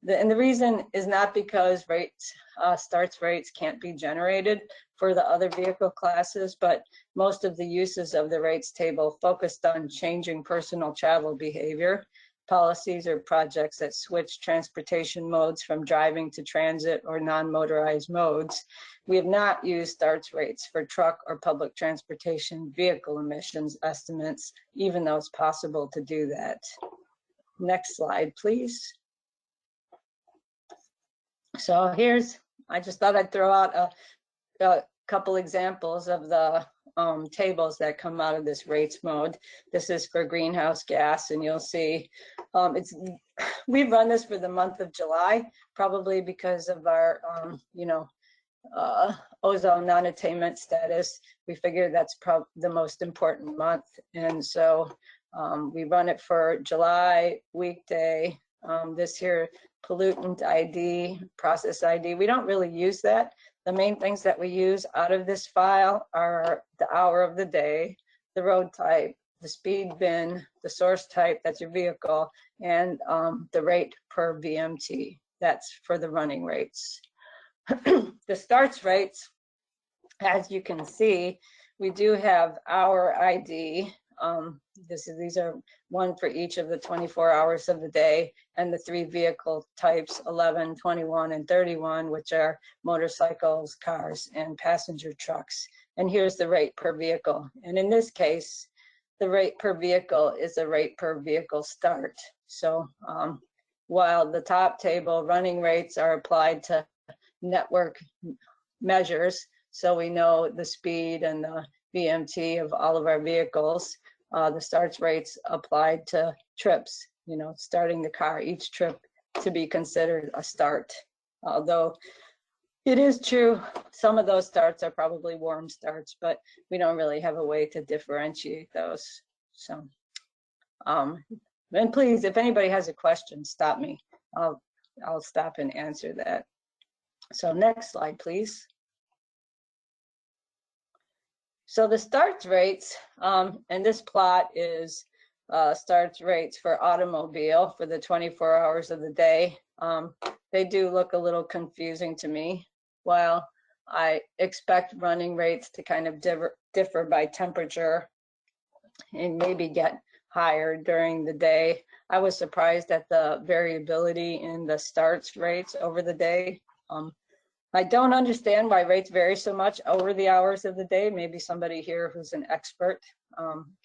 And the reason is not because rates, starts rates can't be generated for the other vehicle classes, but most of the uses of the rates table focused on changing personal travel behavior, policies or projects that switch transportation modes from driving to transit or non-motorized modes. We have not used starts rates for truck or public transportation vehicle emissions estimates, even though it's possible to do that. Next slide, please. So here's, I just thought I'd throw out a couple examples of the tables that come out of this rates mode. This is for greenhouse gas, and you'll see we've run this for the month of July, probably because of our ozone non-attainment status. We figure that's probably the most important month, and so we run it for July weekday. This here pollutant ID, process ID, we don't really use that. The main things that we use out of this file are the hour of the day, the road type, the speed bin, the source type, that's your vehicle, and the rate per VMT. That's for the running rates. The starts rates, as you can see, we do have hour ID. These are one for each of the 24 hours of the day, and the 3 vehicle types, 11, 21, and 31, which are motorcycles, cars, and passenger trucks. And here's the rate per vehicle. And in this case, the rate per vehicle is a rate per vehicle start. So while the top table running rates are applied to network measures, so we know the speed and the VMT of all of our vehicles, the starts rates applied to trips, starting the car, each trip to be considered a start. Although it is true, some of those starts are probably warm starts, but we don't really have a way to differentiate those. So, and please, if anybody has a question, stop me. I'll stop and answer that. So next slide, please. So the starts rates, and this plot is starts rates for automobile for the 24 hours of the day. They do look a little confusing to me. While I expect running rates to kind of differ by temperature and maybe get higher during the day, I was surprised at the variability in the starts rates over the day. I don't understand why rates vary so much over the hours of the day. Maybe somebody here who's an expert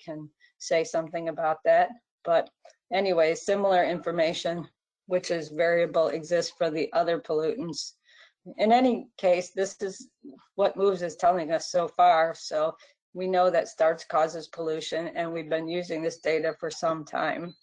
can say something about that. But anyway, similar information, which is variable, exists for the other pollutants. In any case, this is what MOVES is telling us so far. So we know that starts causes pollution, and we've been using this data for some time.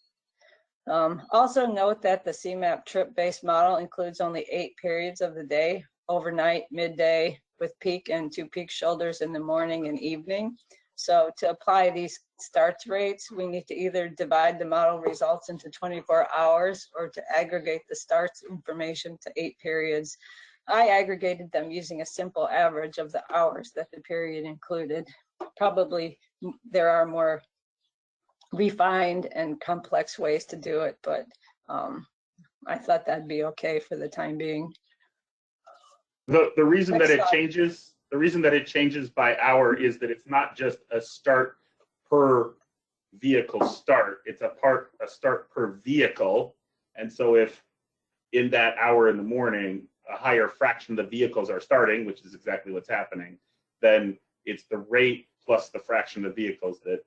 Also note that the CMAP trip-based model includes only 8 periods of the day: overnight, midday, with peak and 2 peak shoulders in the morning and evening. So to apply these starts rates, we need to either divide the model results into 24 hours or to aggregate the starts information to 8 periods. I aggregated them using a simple average of the hours that the period included. Probably there are more refined and complex ways to do it, but I thought that'd be okay for the time being. The reason Next that it slide. changes, the reason that it changes by hour is that it's not just a start per vehicle start, it's a start per vehicle. And so if in that hour in the morning, a higher fraction of the vehicles are starting, which is exactly what's happening, then it's the rate plus the fraction of vehicles that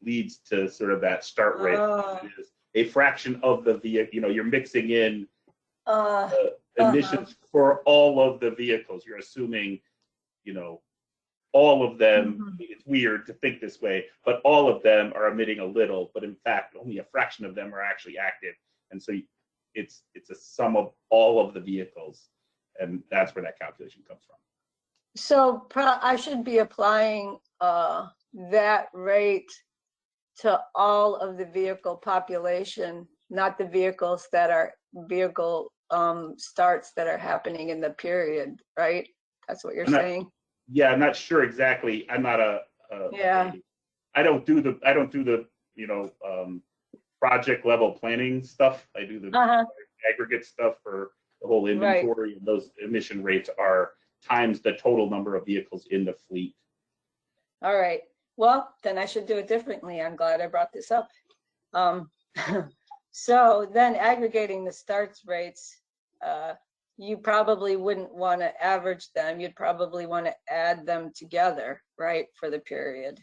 leads to sort of that start rate. It is a fraction of the vehicle, you're mixing in emissions for all of the vehicles. You're assuming, you know, all of them, it's weird to think this way, but all of them are emitting a little, but in fact, only a fraction of them are actually active. And so it's a sum of all of the vehicles. And that's where that calculation comes from. So I should be applying that rate to all of the vehicle population, not the vehicles that are vehicle starts that are happening in the period, right? That's what you're saying? Yeah, I'm not sure exactly. I'm not yeah. I don't do the, you know, project level planning stuff. I do the aggregate stuff for the whole inventory, and those emission rates are times the total number of vehicles in the fleet. All right. Well, then I should do it differently. I'm glad I brought this up. So then aggregating the starts rates, you probably wouldn't want to average them. You'd probably want to add them together, right, for the period.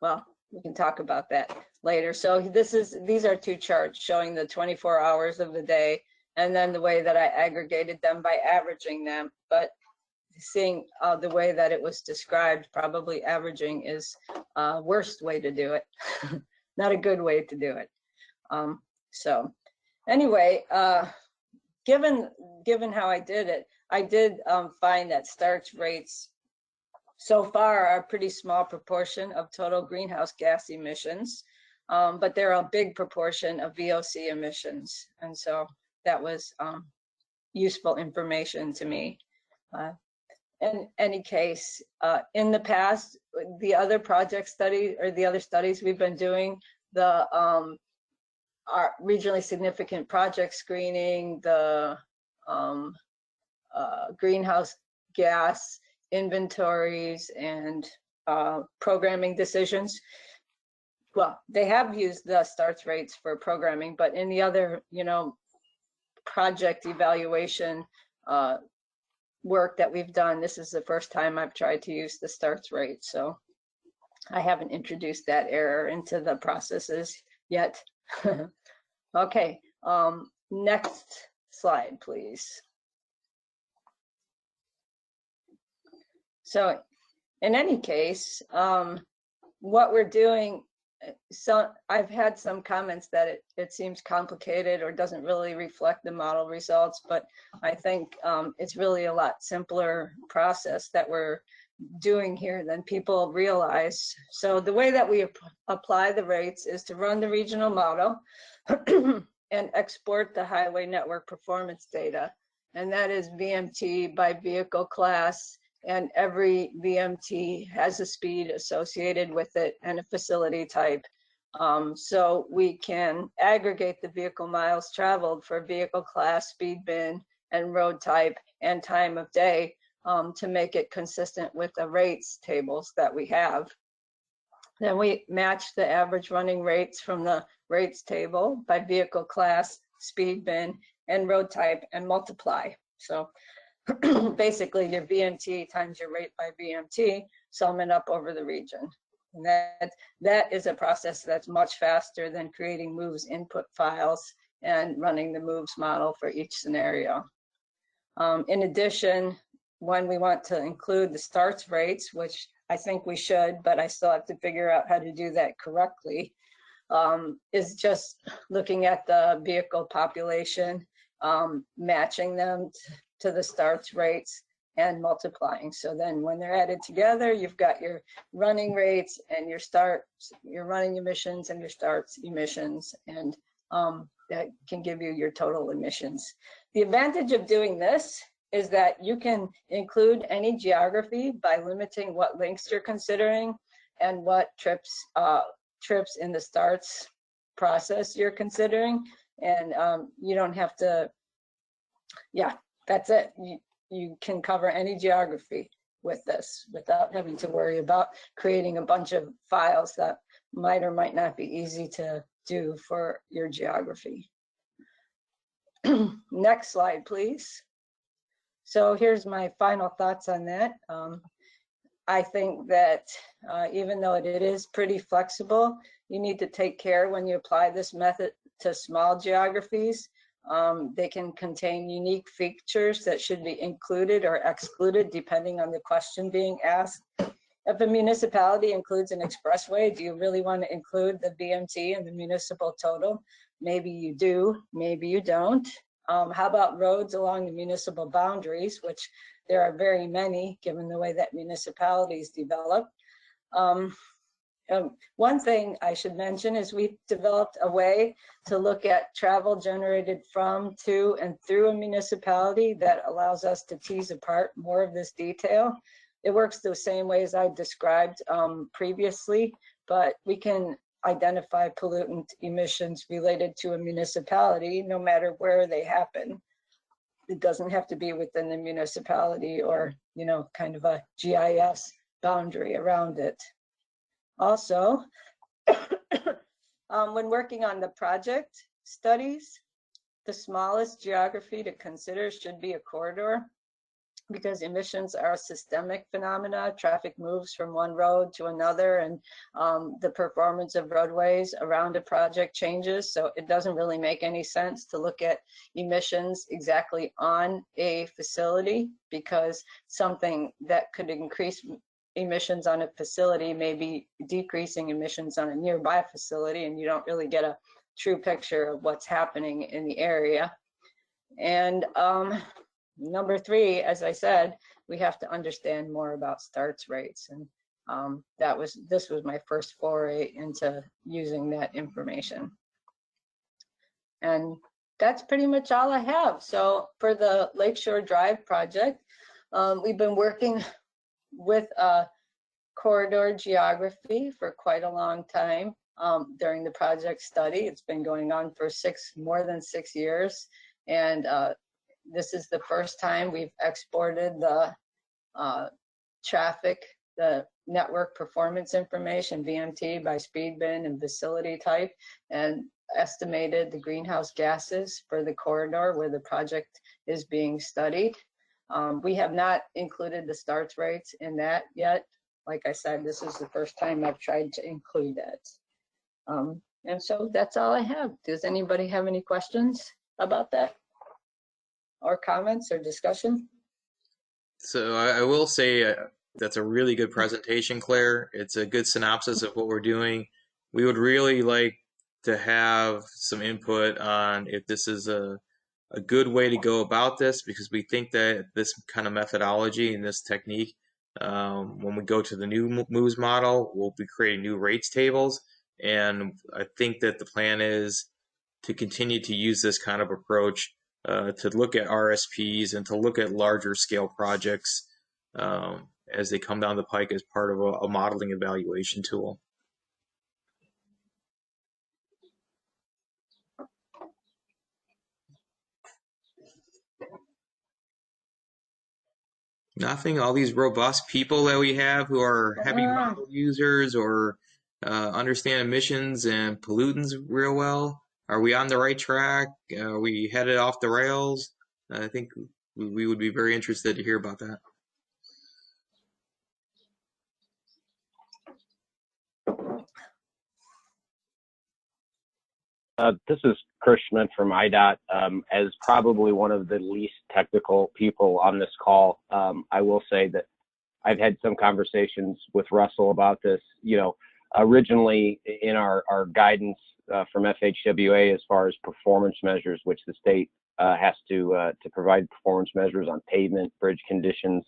Well, we can talk about that later. So these are two charts showing the 24 hours of the day, and then the way that I aggregated them by averaging them. But seeing the way that it was described, probably averaging is worst way to do it. Not a good way to do it. So anyway, given how I did it, I did find that starts rates so far are a pretty small proportion of total greenhouse gas emissions, but they're a big proportion of VOC emissions. And so that was useful information to me. In any case, in the past, the other project study or the other studies we've been doing, the our regionally significant project screening, the greenhouse gas inventories, and programming decisions. Well, they have used the starts rates for programming, but in the other, you know, project evaluation work that we've done, this is the first time I've tried to use the starts rate. So I haven't introduced that error into the processes yet. Okay, next slide, please. So in any case, what we're doing, so I've had some comments that it seems complicated or doesn't really reflect the model results, but I think it's really a lot simpler process that we're doing here than people realize. So the way that we apply the rates is to run the regional model and export the highway network performance data. And that is VMT by vehicle class, and every VMT has a speed associated with it and a facility type. So we can aggregate the vehicle miles traveled for vehicle class, speed bin, and road type and time of day to make it consistent with the rates tables that we have. Then we match the average running rates from the rates table by vehicle class, speed bin, and road type and multiply. So basically your VMT times your rate by VMT, sum it up over the region. And that is a process that's much faster than creating moves input files and running the moves model for each scenario. In addition, when we want to include the starts rates, which I think we should, but I still have to figure out how to do that correctly, is just looking at the vehicle population, matching them to the starts rates and multiplying. So then when they're added together, you've got your running rates and your starts, your running emissions and your starts emissions, and that can give you your total emissions. The advantage of doing this is that you can include any geography by limiting what links you're considering and what trips in the starts process you're considering. And you don't have to, yeah, that's it. You can cover any geography with this without having to worry about creating a bunch of files that might or might not be easy to do for your geography. Next slide, please. So here's my final thoughts on that. I think that even though it is pretty flexible, you need to take care when you apply this method to small geographies They can contain unique features that should be included or excluded depending on the question being asked. If a municipality includes an expressway, do you really want to include the BMT in the municipal total? Maybe you do, maybe you don't. How about roads along the municipal boundaries, which there are very many given the way that municipalities develop. One thing I should mention is we've developed a way to look at travel generated from, to, and through a municipality that allows us to tease apart more of this detail. It works the same way as I described previously, but we can identify pollutant emissions related to a municipality no matter where they happen. It doesn't have to be within the municipality or, kind of a GIS boundary around it. Also, when working on the project studies, the smallest geography to consider should be a corridor, because emissions are a systemic phenomena. Traffic moves from one road to another, and the performance of roadways around a project changes. So it doesn't really make any sense to look at emissions exactly on a facility, because something that could increase emissions on a facility may be decreasing emissions on a nearby facility, and you don't really get a true picture of what's happening in the area. And number 3, as I said, we have to understand more about starts rates, and this was my first foray into using that information. And that's pretty much all I have. So for the Lakeshore Drive project, we've been working with corridor geography for quite a long time during the project study. It's been going on for more than 6 years, and this is the first time we've exported the traffic, the network performance information, VMT, by speed bin and facility type, and estimated the greenhouse gases for the corridor where the project is being studied. We have not included the starts rates in that yet. Like I said, this is the first time I've tried to include that. And so that's all I have. Does anybody have any questions about that? Or comments or discussion? So I will say that's a really good presentation, Claire. It's a good synopsis of what we're doing. We would really like to have some input on if this is a good way to go about this, because we think that this kind of methodology and this technique, when we go to the new moves model, we'll be creating new rates tables. And I think that the plan is to continue to use this kind of approach to look at RSPs and to look at larger scale projects as they come down the pike as part of a modeling evaluation tool. Nothing. All these robust people that we have who are heavy model users or understand emissions and pollutants real well. Are we on the right track? Are we headed off the rails? I think we would be very interested to hear about that. This is Chris Schmidt from IDOT. As probably one of the least technical people on this call, I will say that I've had some conversations with Russell about this. Originally in our guidance from FHWA as far as performance measures, which the state has to provide performance measures on pavement, bridge conditions,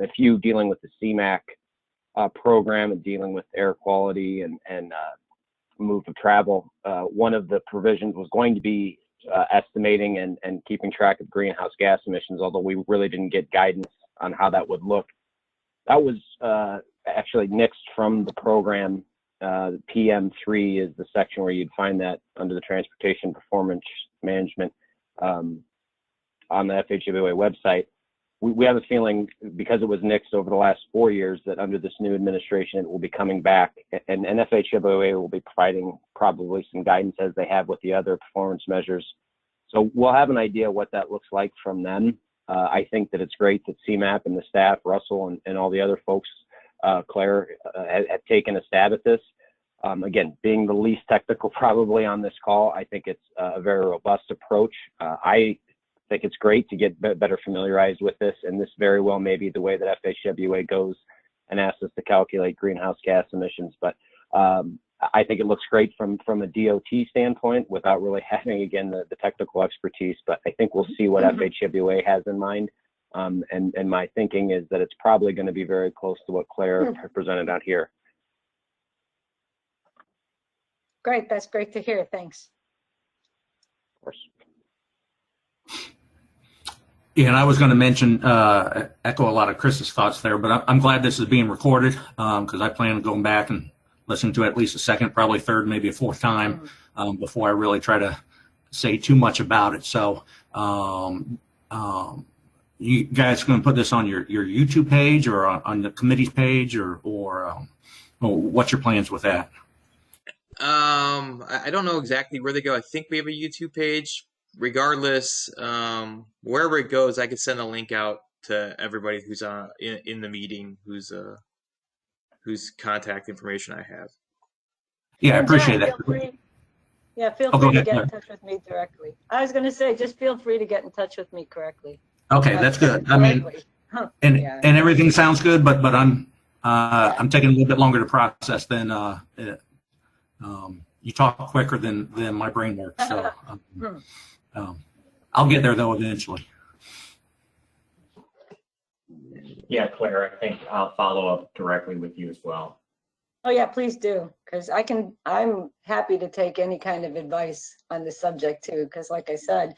a few dealing with the CMAQ program and dealing with air quality and move of travel. One of the provisions was going to be estimating and keeping track of greenhouse gas emissions, although we really didn't get guidance on how that would look. That was actually nixed from the program. PM3 is the section where you'd find that under the Transportation Performance Management on the FHWA website. We have a feeling, because it was nixed over the last 4 years, that under this new administration it will be coming back, and FHWA will be providing probably some guidance as they have with the other performance measures. So we'll have an idea what that looks like from them. I think that it's great that CMAP and the staff, Russell and all the other folks, Claire, have taken a stab at this. Again, being the least technical probably on this call, I think it's a very robust approach. I think it's great to get better familiarized with this, and this very well may be the way that FHWA goes and asks us to calculate greenhouse gas emissions. But I think it looks great from a DOT standpoint without really having, again, the technical expertise. But I think we'll see what FHWA has in mind. And my thinking is that it's probably going to be very close to what Claire presented out here. Great, that's great to hear. Thanks. Of course. Yeah, and I was going to mention, echo a lot of Chris's thoughts there, but I'm glad this is being recorded because I plan on going back and listening to it at least a second, probably third, maybe a fourth time before I really try to say too much about it. So you guys going to put this on your YouTube page or on the committee's page or what's your plans with that? I don't know exactly where they go. I think we have a YouTube page. Regardless, wherever it goes, I could send a link out to everybody who's in the meeting, whose contact information I have. Yeah, I appreciate that. Feel free to get in touch with me directly. I was going to say, just feel free to get in touch with me correctly. Okay, that's good. I mean, and everything sounds good, but I'm taking a little bit longer to process than you talk quicker than my brain works. So I'll get there though eventually. Yeah, Claire, I think I'll follow up directly with you as well. Oh yeah, please do, because I'm happy to take any kind of advice on the subject too, because like I said,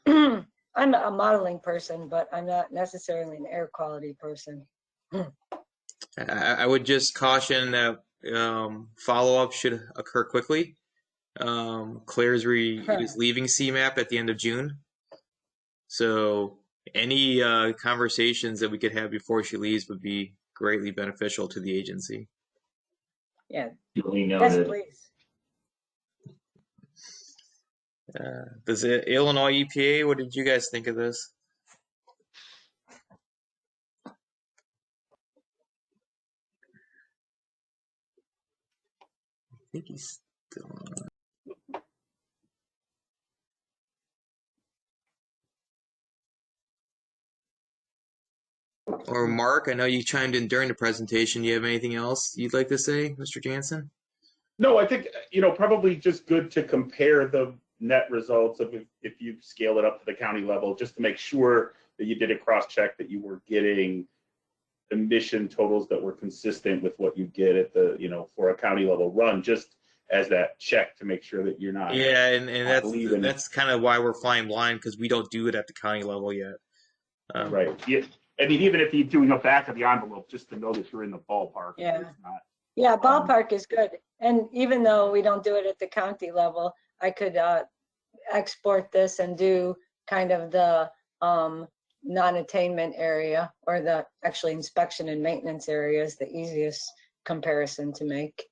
I'm a modeling person, but I'm not necessarily an air quality person. I would just caution that follow-up should occur quickly. Claire's is leaving CMAP at the end of June. So any conversations that we could have before she leaves would be greatly beneficial to the agency. Yeah, Duly yes, noted. please. Does the Illinois EPA, what did you guys think of this? I think he's still on. Or Mark, I know you chimed in during the presentation. Do you have anything else you'd like to say, Mr. Jansen? No, I think, probably just good to compare the net results of if you scale it up to the county level, just to make sure that you did a cross-check, that you were getting emission totals that were consistent with what you get at the, for a county level run, just as that check to make sure that you're not. Yeah, and that's kind of why we're flying blind, because we don't do it at the county level yet. Right. Yeah. I mean, even if you're doing a back of the envelope, just to know that you're in the ballpark. Yeah. It's not, Yeah, ballpark is good. And even though we don't do it at the county level, I could export this and do kind of the non-attainment area, or the actually inspection and maintenance area is the easiest comparison to make.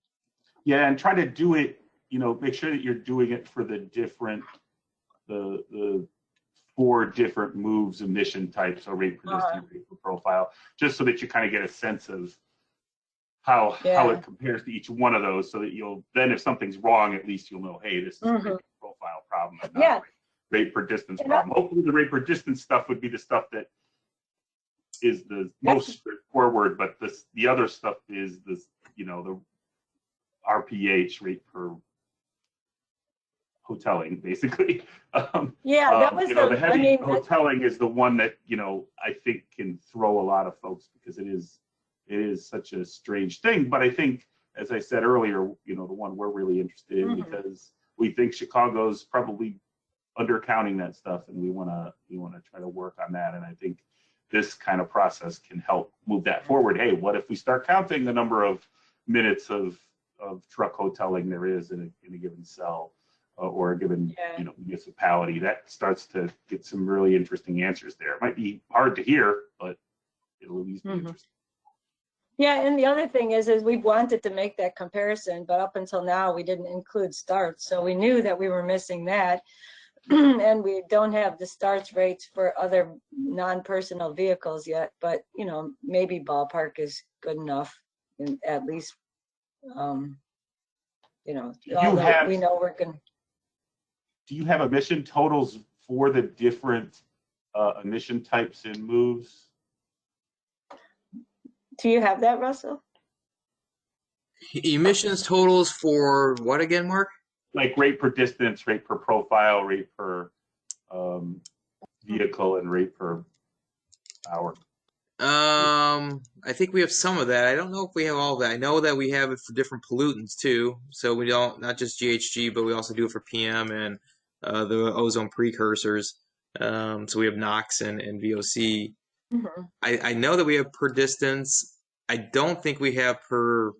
Yeah, and try to do it, make sure that you're doing it for the different, the 4 different moves, emission types, or rate per distance, rate per profile, just so that you kind of get a sense of how it compares to each one of those, so that you'll then, if something's wrong, at least you'll know, hey, this is a rate per profile problem, and not rate per distance problem. Hopefully the rate per distance stuff would be the stuff that is the most straightforward, but the other stuff is this, the RPH, rate per hoteling, basically. That was the heavy hoteling is the one that I think can throw a lot of folks, because it is such a strange thing. But I think, as I said earlier, the one we're really interested in, because we think Chicago's probably undercounting that stuff, and we want to try to work on that. And I think this kind of process can help move that forward. Hey, what if we start counting the number of minutes of truck hoteling there is in a given cell, or a given municipality? That starts to get some really interesting answers there. It might be hard to hear, but it'll at least be interesting. Yeah, and the other thing is we've wanted to make that comparison, but up until now we didn't include starts, so we knew that we were missing that. And we don't have the starts rates for other non-personal vehicles yet, but maybe ballpark is good enough, at least You know, Do you although have- we know we're going. Do you have emission totals for the different emission types and moves? Do you have that, Russell? Emissions totals for what again, Mark? Like rate per distance, rate per profile, rate per vehicle, and rate per hour. I think we have some of that. I don't know if we have all of that. I know that we have it for different pollutants too. So we don't, not just GHG, but we also do it for PM and the ozone precursors. So we have NOx and VOC. Mm-hmm. I know that we have per distance. I don't think we have per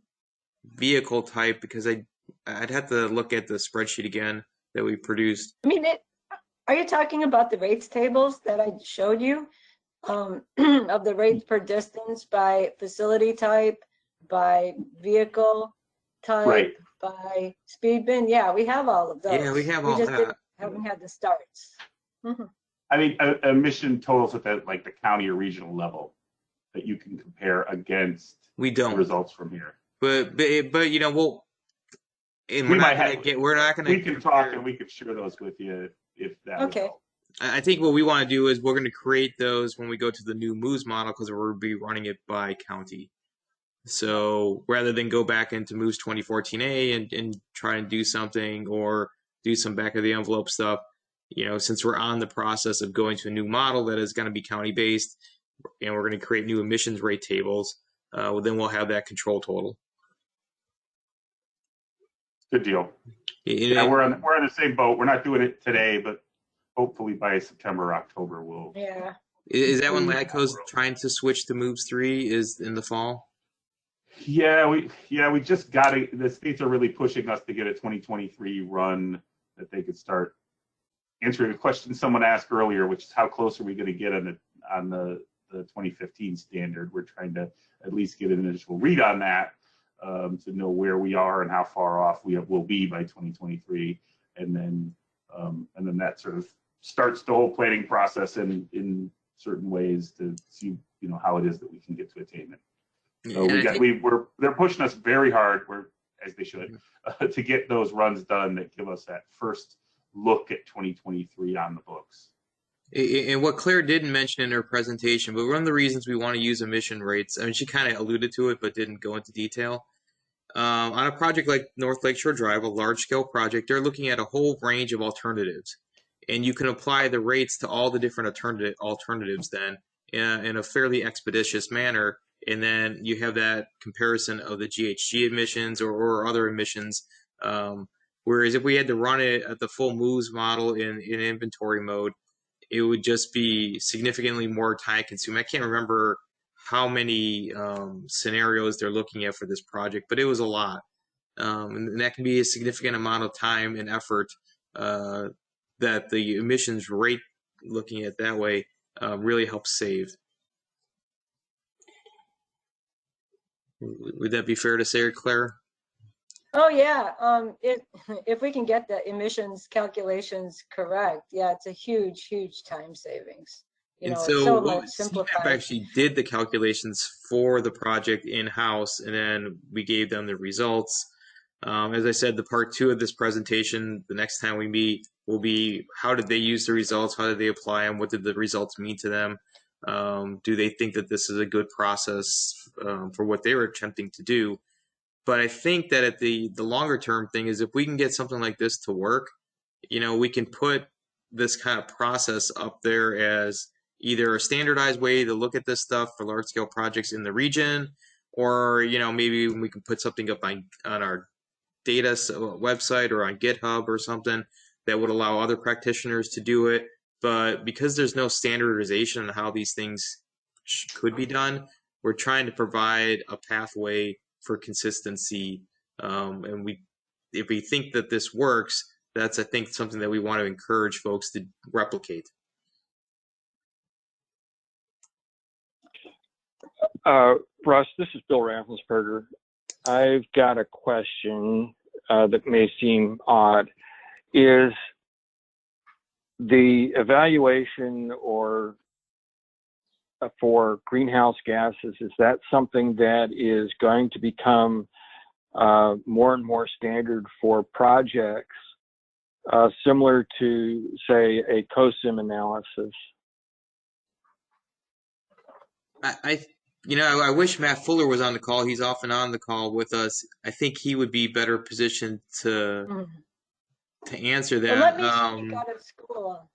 vehicle type because I'd have to look at the spreadsheet again that we produced. I mean, are you talking about the rates tables that I showed you? Of the rates per distance by facility type, by vehicle type, Right. by speed bin? Yeah, we have all of those. Yeah, we have all just that. haven't had the starts. Mhm. I mean, emission totals at the county or regional level that you can compare against We the don't. results from here. But you know, and We we're not might gonna have- we're not gonna We can talk and we can share those with you if that would Okay. help. I think what we want to do is we're going to create those when we go to the new moves model because we'll be running it by county. So rather than go back into moves 2014A and try and do something or do some back of the envelope stuff, you know, since we're on the process of going to a new model that is going to be county based and we're going to create new emissions rate tables, then we'll have that control total. Good deal. Yeah, we're on the same boat. We're not doing it today, but hopefully by September or October we'll. Yeah. Is that when LADCO's trying to switch to moves 3 is in the fall? Yeah, we just got it. The states are really pushing us to get a 2023 run that they could start answering a question someone asked earlier, which is how close are we going to get on the 2015 standard? We're trying to at least get an initial read on that to know where we are and how far off we will be by 2023, and then that sort of starts the whole planning process in certain ways to see how it is that we can get to attainment. So they're pushing us very hard, as they should, to get those runs done that give us that first look at 2023 on the books. And what Claire didn't mention in her presentation, but one of the reasons we want to use emission rates, I mean, she kind of alluded to it, but didn't go into detail. On a project like North Lakeshore Drive, a large-scale project, they're looking at a whole range of alternatives. And you can apply the rates to all the different alternatives then in a fairly expeditious manner. And then you have that comparison of the GHG emissions or other emissions. Whereas if we had to run it at the full moves model in inventory mode, it would just be significantly more time consuming. I can't remember how many scenarios they're looking at for this project, but it was a lot. And that can be a significant amount of time and effort that the emissions rate, looking at that way, really helps save. Would that be fair to say, Claire? Oh yeah. If we can get the emissions calculations correct, yeah, it's a huge time savings. It's so much simplified. CNAP actually did the calculations for the project in-house, and then we gave them the results. As I said, the part 2 of this presentation, the next time we meet, will be how did they use the results? How did they apply them? What did the results mean to them? Do they think that this is a good process for what they were attempting to do? But I think that at the longer term thing is if we can get something like this to work, we can put this kind of process up there as either a standardized way to look at this stuff for large scale projects in the region, or maybe we can put something up on our data website or on GitHub or something that would allow other practitioners to do it. But because there's no standardization on how these things could be done, we're trying to provide a pathway for consistency. And if we think that this works, that's, I think, something that we want to encourage folks to replicate. Russ, this is Bill Raffensperger. I've got a question that may seem odd. Is the evaluation or for greenhouse gases, is that something that is going to become more and more standard for projects similar to, say, a COSIM analysis? I wish Matt Fuller was on the call. He's often on the call with us. I think he would be better positioned to answer Well, that. let me speak out of school.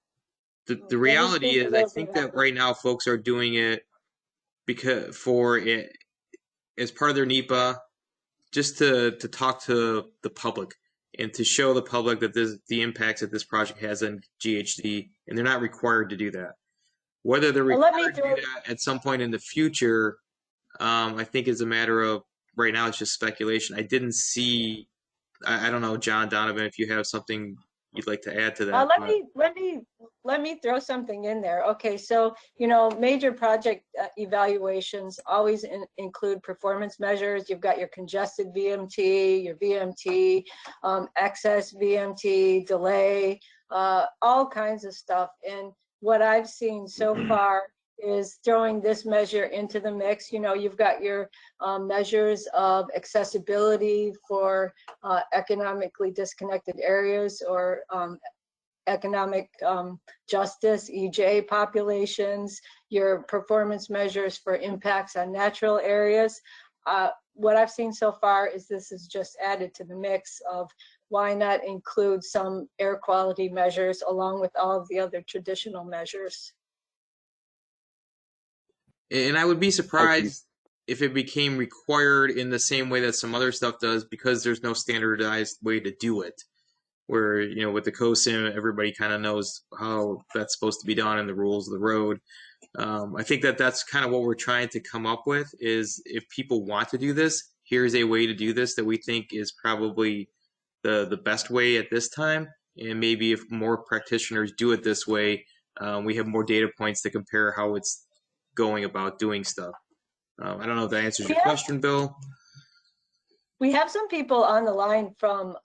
The Let me reality speak a is, I little think bit that right now folks are doing it because for it as part of their NEPA, just to talk to the public and to show the public that the impacts that this project has on GHD, and they're not required to do that. Whether they're Well, let required me to do throw, that at some point in the future, I think is a matter of right now. It's just speculation. I didn't see. I don't know, John Donovan, if you have something you'd like to add to that. let me throw something in there. Okay, so major project evaluations always include performance measures. You've got your congested VMT, your VMT, excess VMT, delay, all kinds of stuff. And what I've seen so far is throwing this measure into the mix. You've got your measures of accessibility for economically disconnected areas or economic justice, EJ populations, your performance measures for impacts on natural areas. What I've seen so far is this is just added to the mix of why not include some air quality measures along with all of the other traditional measures. And I would be surprised if it became required in the same way that some other stuff does, because there's no standardized way to do it. Where, with the COSIM, everybody kind of knows how that's supposed to be done and the rules of the road. I think that's kind of what we're trying to come up with is if people want to do this, here's a way to do this that we think is probably the best way at this time. And maybe if more practitioners do it this way, we have more data points to compare how it's going about doing stuff. I don't know if that answers your question, Bill. We have some people on the line from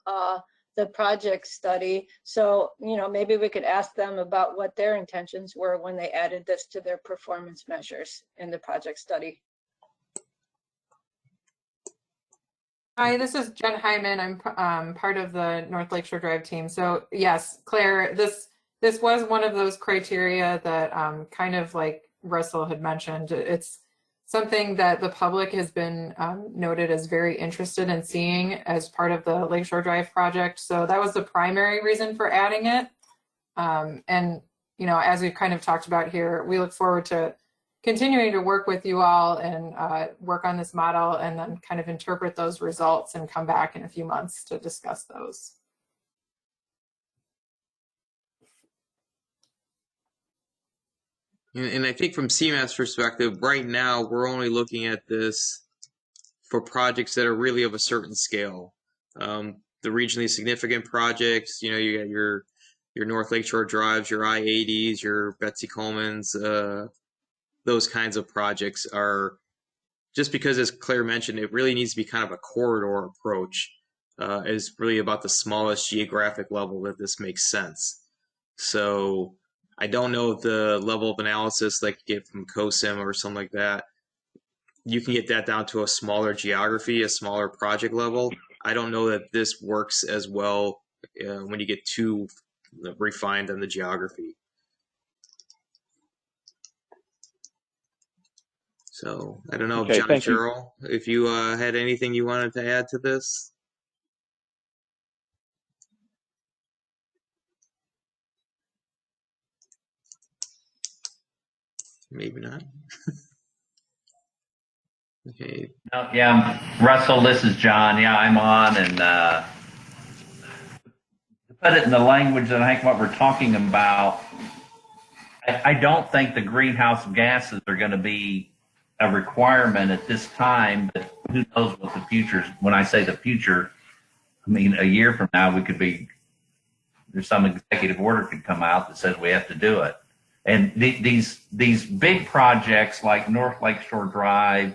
the project study, so maybe we could ask them about what their intentions were when they added this to their performance measures in the project study. Hi, this is Jen Hyman. I'm part of the North Lakeshore Drive team. So yes, Claire, this was one of those criteria that kind of like Russell had mentioned. It's something that the public has been noted as very interested in seeing as part of the Lakeshore Drive project. So that was the primary reason for adding it. And as we've kind of talked about here, we look forward to continuing to work with you all and work on this model and then kind of interpret those results and come back in a few months to discuss those. And I think from CMAP's perspective, right now, we're only looking at this for projects that are really of a certain scale. The regionally significant projects, you got your North Lakeshore Drives, your I-80s, your Betsy Coleman's, those kinds of projects are, just because, as Claire mentioned, it really needs to be kind of a corridor approach. Is really about the smallest geographic level that this makes sense. So I don't know if the level of analysis like you get from COSIM or something like that, you can get that down to a smaller geography, a smaller project level. I don't know that this works as well when you get too refined on the geography. So I don't know if John Cheryl, if you had anything you wanted to add to this. Maybe not. Okay. No, yeah, Russell, this is John. Yeah, I'm on, and to put it in the language that I think what we're talking about, I don't think the greenhouse gases are going to be a requirement at this time, but who knows what the future, when I say the future, I mean, a year from now, there's some executive order could come out that says we have to do it. And these big projects like North Lakeshore Drive,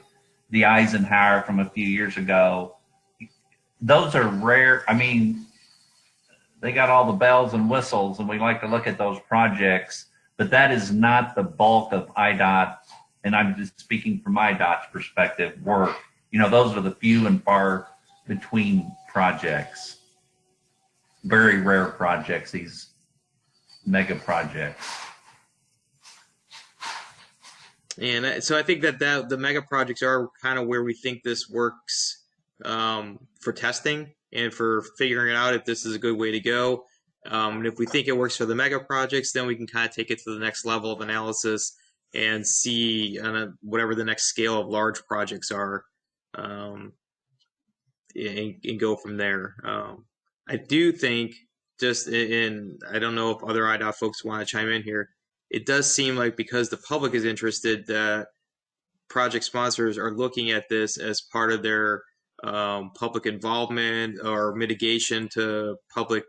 the Eisenhower from a few years ago, those are rare. I mean, they got all the bells and whistles, and we like to look at those projects, but that is not the bulk of IDOT, and I'm just speaking from IDOT's perspective, work. Those are the few and far between projects. Very rare projects, these mega projects. And so I think that the mega projects are kind of where we think this works for testing and for figuring out if this is a good way to go. And if we think it works for the mega projects, then we can kind of take it to the next level of analysis and see whatever the next scale of large projects are, and go from there. I do think I don't know if other IDOT folks want to chime in here. It does seem like because the public is interested, that project sponsors are looking at this as part of their public involvement or mitigation to public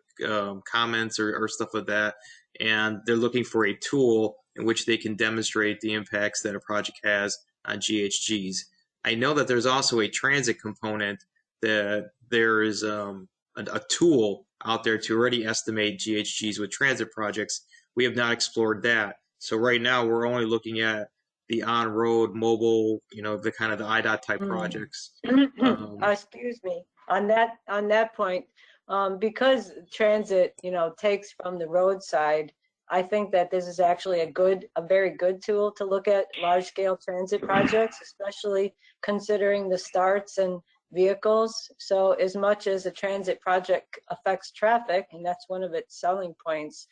comments or stuff like that. And they're looking for a tool in which they can demonstrate the impacts that a project has on GHGs. I know that there's also a transit component, that there is a tool out there to already estimate GHGs with transit projects. We have not explored that. So right now we're only looking at the on-road mobile, the kind of the IDOT type projects. Excuse me, on that point, because transit, takes from the roadside, I think that this is actually a very good tool to look at large scale transit projects, especially considering the starts and vehicles. So as much as a transit project affects traffic, and that's one of its selling points,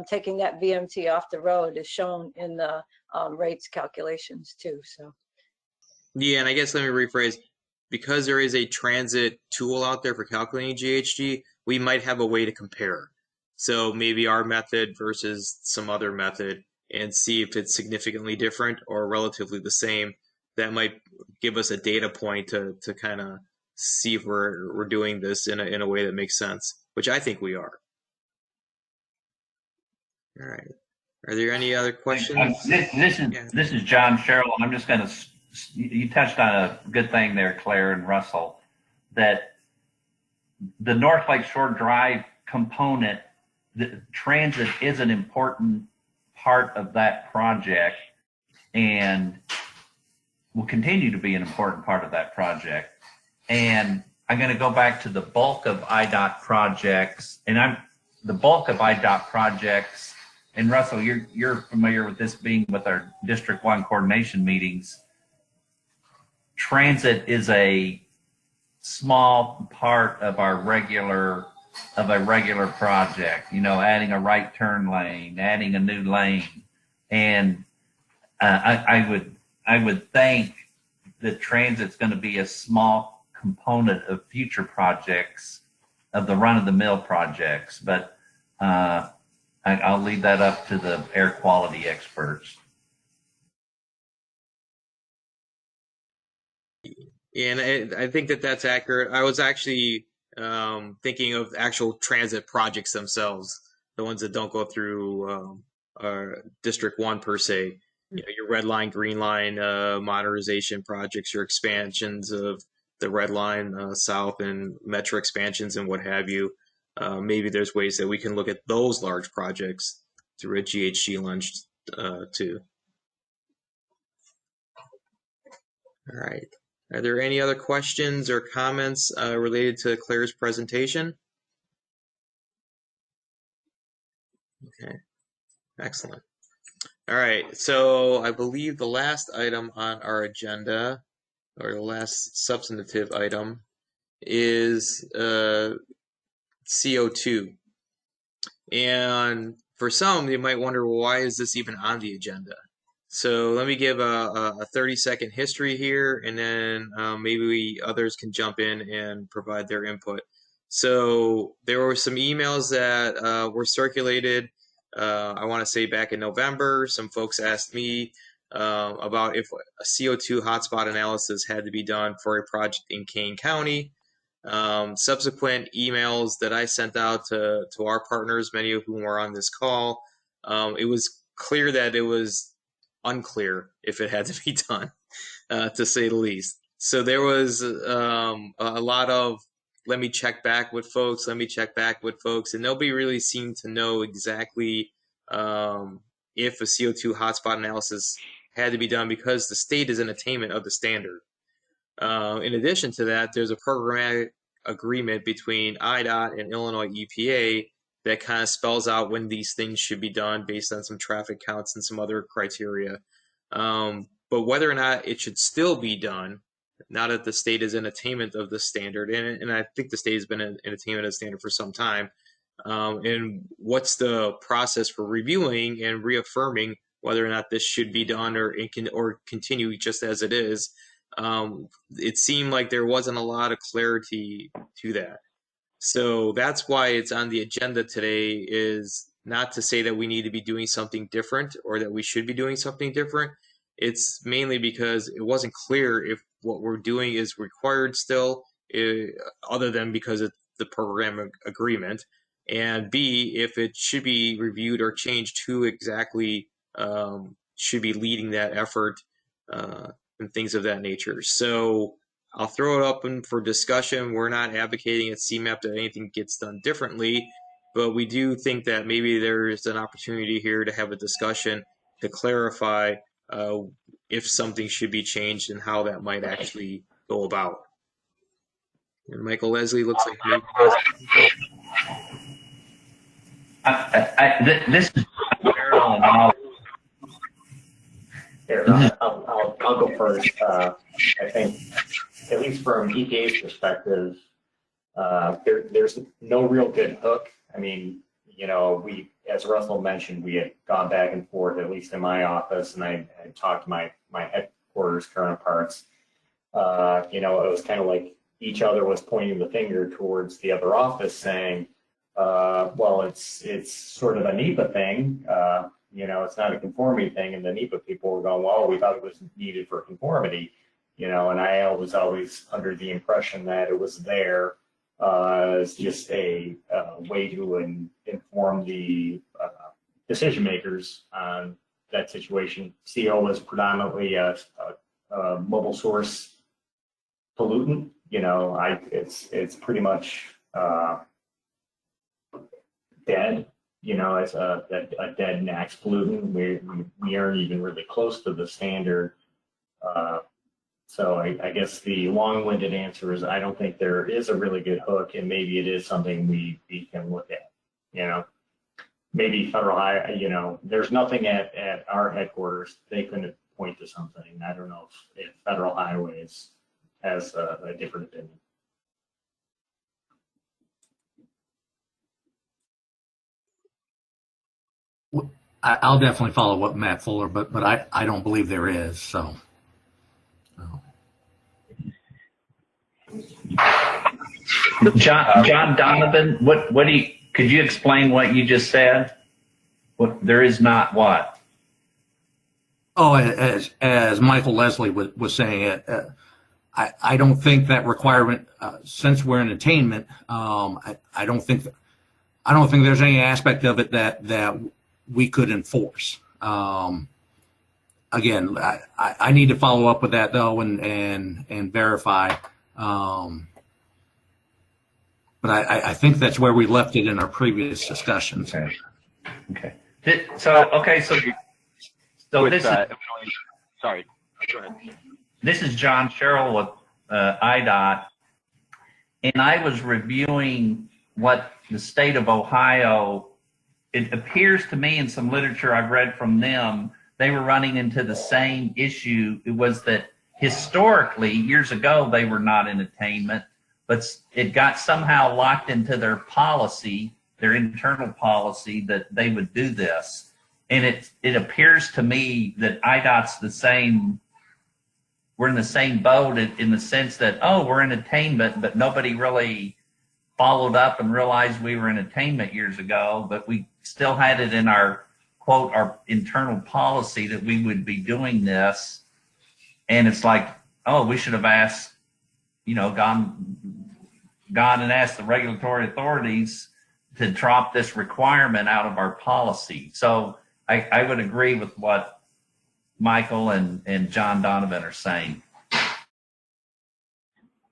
taking that VMT off the road is shown in the rates calculations too. So yeah, and I guess let me rephrase, because there is a transit tool out there for calculating GHG, we might have a way to compare. So maybe our method versus some other method, and see if it's significantly different or relatively the same. That might give us a data point to kind of see if we're doing this in a way that makes sense, which I think we are. All right. Are there any other questions? This is John Sherrill. I'm just going to. You touched on a good thing there, Claire and Russell, that the North Lake Shore Drive component, the transit is an important part of that project, and will continue to be an important part of that project. And I'm going to go back to the bulk of IDOT projects, and the bulk of IDOT projects. And Russell, you're familiar with this, being with our District 1 coordination meetings. Transit is a small part of a regular project, adding a right turn lane, adding a new lane. And I would think that transit's going to be a small component of future projects, of the run-of-the-mill projects. But I'll leave that up to the air quality experts. And I think that that's accurate. I was actually thinking of actual transit projects themselves, the ones that don't go through District 1 per se. Your red line, green line modernization projects, your expansions of the red line south, and metro expansions and what have you. Maybe there's ways that we can look at those large projects through a GHG lens too. All right. Are there any other questions or comments related to Claire's presentation? Okay, excellent. All right, so I believe the last item on our agenda, or the last substantive item, is CO2. And for some, you might wonder, well, why is this even on the agenda? So let me give a 30-second history here, and then maybe others can jump in and provide their input. So there were some emails that were circulated, I want to say back in November. Some folks asked me about if a CO2 hotspot analysis had to be done for a project in Kane County. Subsequent emails that I sent out to our partners, many of whom were on this call, it was clear that it was unclear if it had to be done, to say the least. So there was a lot of, let me check back with folks, and nobody really seemed to know exactly if a CO2 hotspot analysis had to be done, because the state is in attainment of the standard. In addition to that, there's a programmatic agreement between IDOT and Illinois EPA that kind of spells out when these things should be done based on some traffic counts and some other criteria. But whether or not it should still be done, now that the state is in attainment of the standard, and I think the state has been in attainment of the standard for some time, and what's the process for reviewing and reaffirming whether or not this should be done or continue just as it is. It seemed like there wasn't a lot of clarity to that. So that's why it's on the agenda today, is not to say that we need to be doing something different or that we should be doing something different. It's mainly because it wasn't clear if what we're doing is required still, other than because of the program agreement, and B, if it should be reviewed or changed, who exactly should be leading that effort, and things of that nature. So I'll throw it up for discussion. We're not advocating at CMAP that anything gets done differently, but we do think that maybe there's an opportunity here to have a discussion to clarify if something should be changed and how that might actually go about. And Michael Leslie looks like me. This is Here, I'll go first. I think, at least from EPA's perspective, there's no real good hook. I mean, you know, we, as Russell mentioned, we had gone back and forth, at least in my office, and I talked to my headquarters counterparts. You know, it was kind of like each other was pointing the finger towards the other office, saying, well, it's sort of a NEPA thing. You know, it's not a conformity thing. And the NEPA people were going, well, we thought it was needed for conformity, you know, and I was always under the impression that it was there as just a way to inform the decision makers on that situation. CO was predominantly a mobile source pollutant. You know, it's pretty much dead. You know, as a dead NACS pollutant. We aren't even really close to the standard. So I guess the long-winded answer is I don't think there is a really good hook, and maybe it is something we can look at. You know, maybe federal high. You know, there's nothing at our headquarters. They couldn't point to something. I don't know if Federal Highways has a different opinion. I'll definitely follow up Matt Fuller, but I don't believe there is. So, John Donovan, what do you, could you explain what you just said? What there is not what? Oh, as Michael Leslie was saying, I don't think that requirement, since we're in attainment, I don't think there's any aspect of it that we could enforce. Again, I need to follow up with that though and verify. But I think that's where we left it in our previous discussions. Okay. So this is, sorry. Go ahead. This is John Sherrill with IDOT, and I was reviewing what the state of Ohio. It appears to me in some literature I've read from them, they were running into the same issue. It was that historically, years ago, they were not in attainment, but it got somehow locked into their policy, their internal policy, that they would do this. And it appears to me that IDOT's the same. We're in the same boat in the sense that, oh, we're in attainment, but nobody really followed up and realized we were in attainment years ago, but we still had it in our, quote, our internal policy that we would be doing this. And it's like, oh, we should have asked, you know, gone and asked the regulatory authorities to drop this requirement out of our policy. So I would agree with what Michael and John Donovan are saying.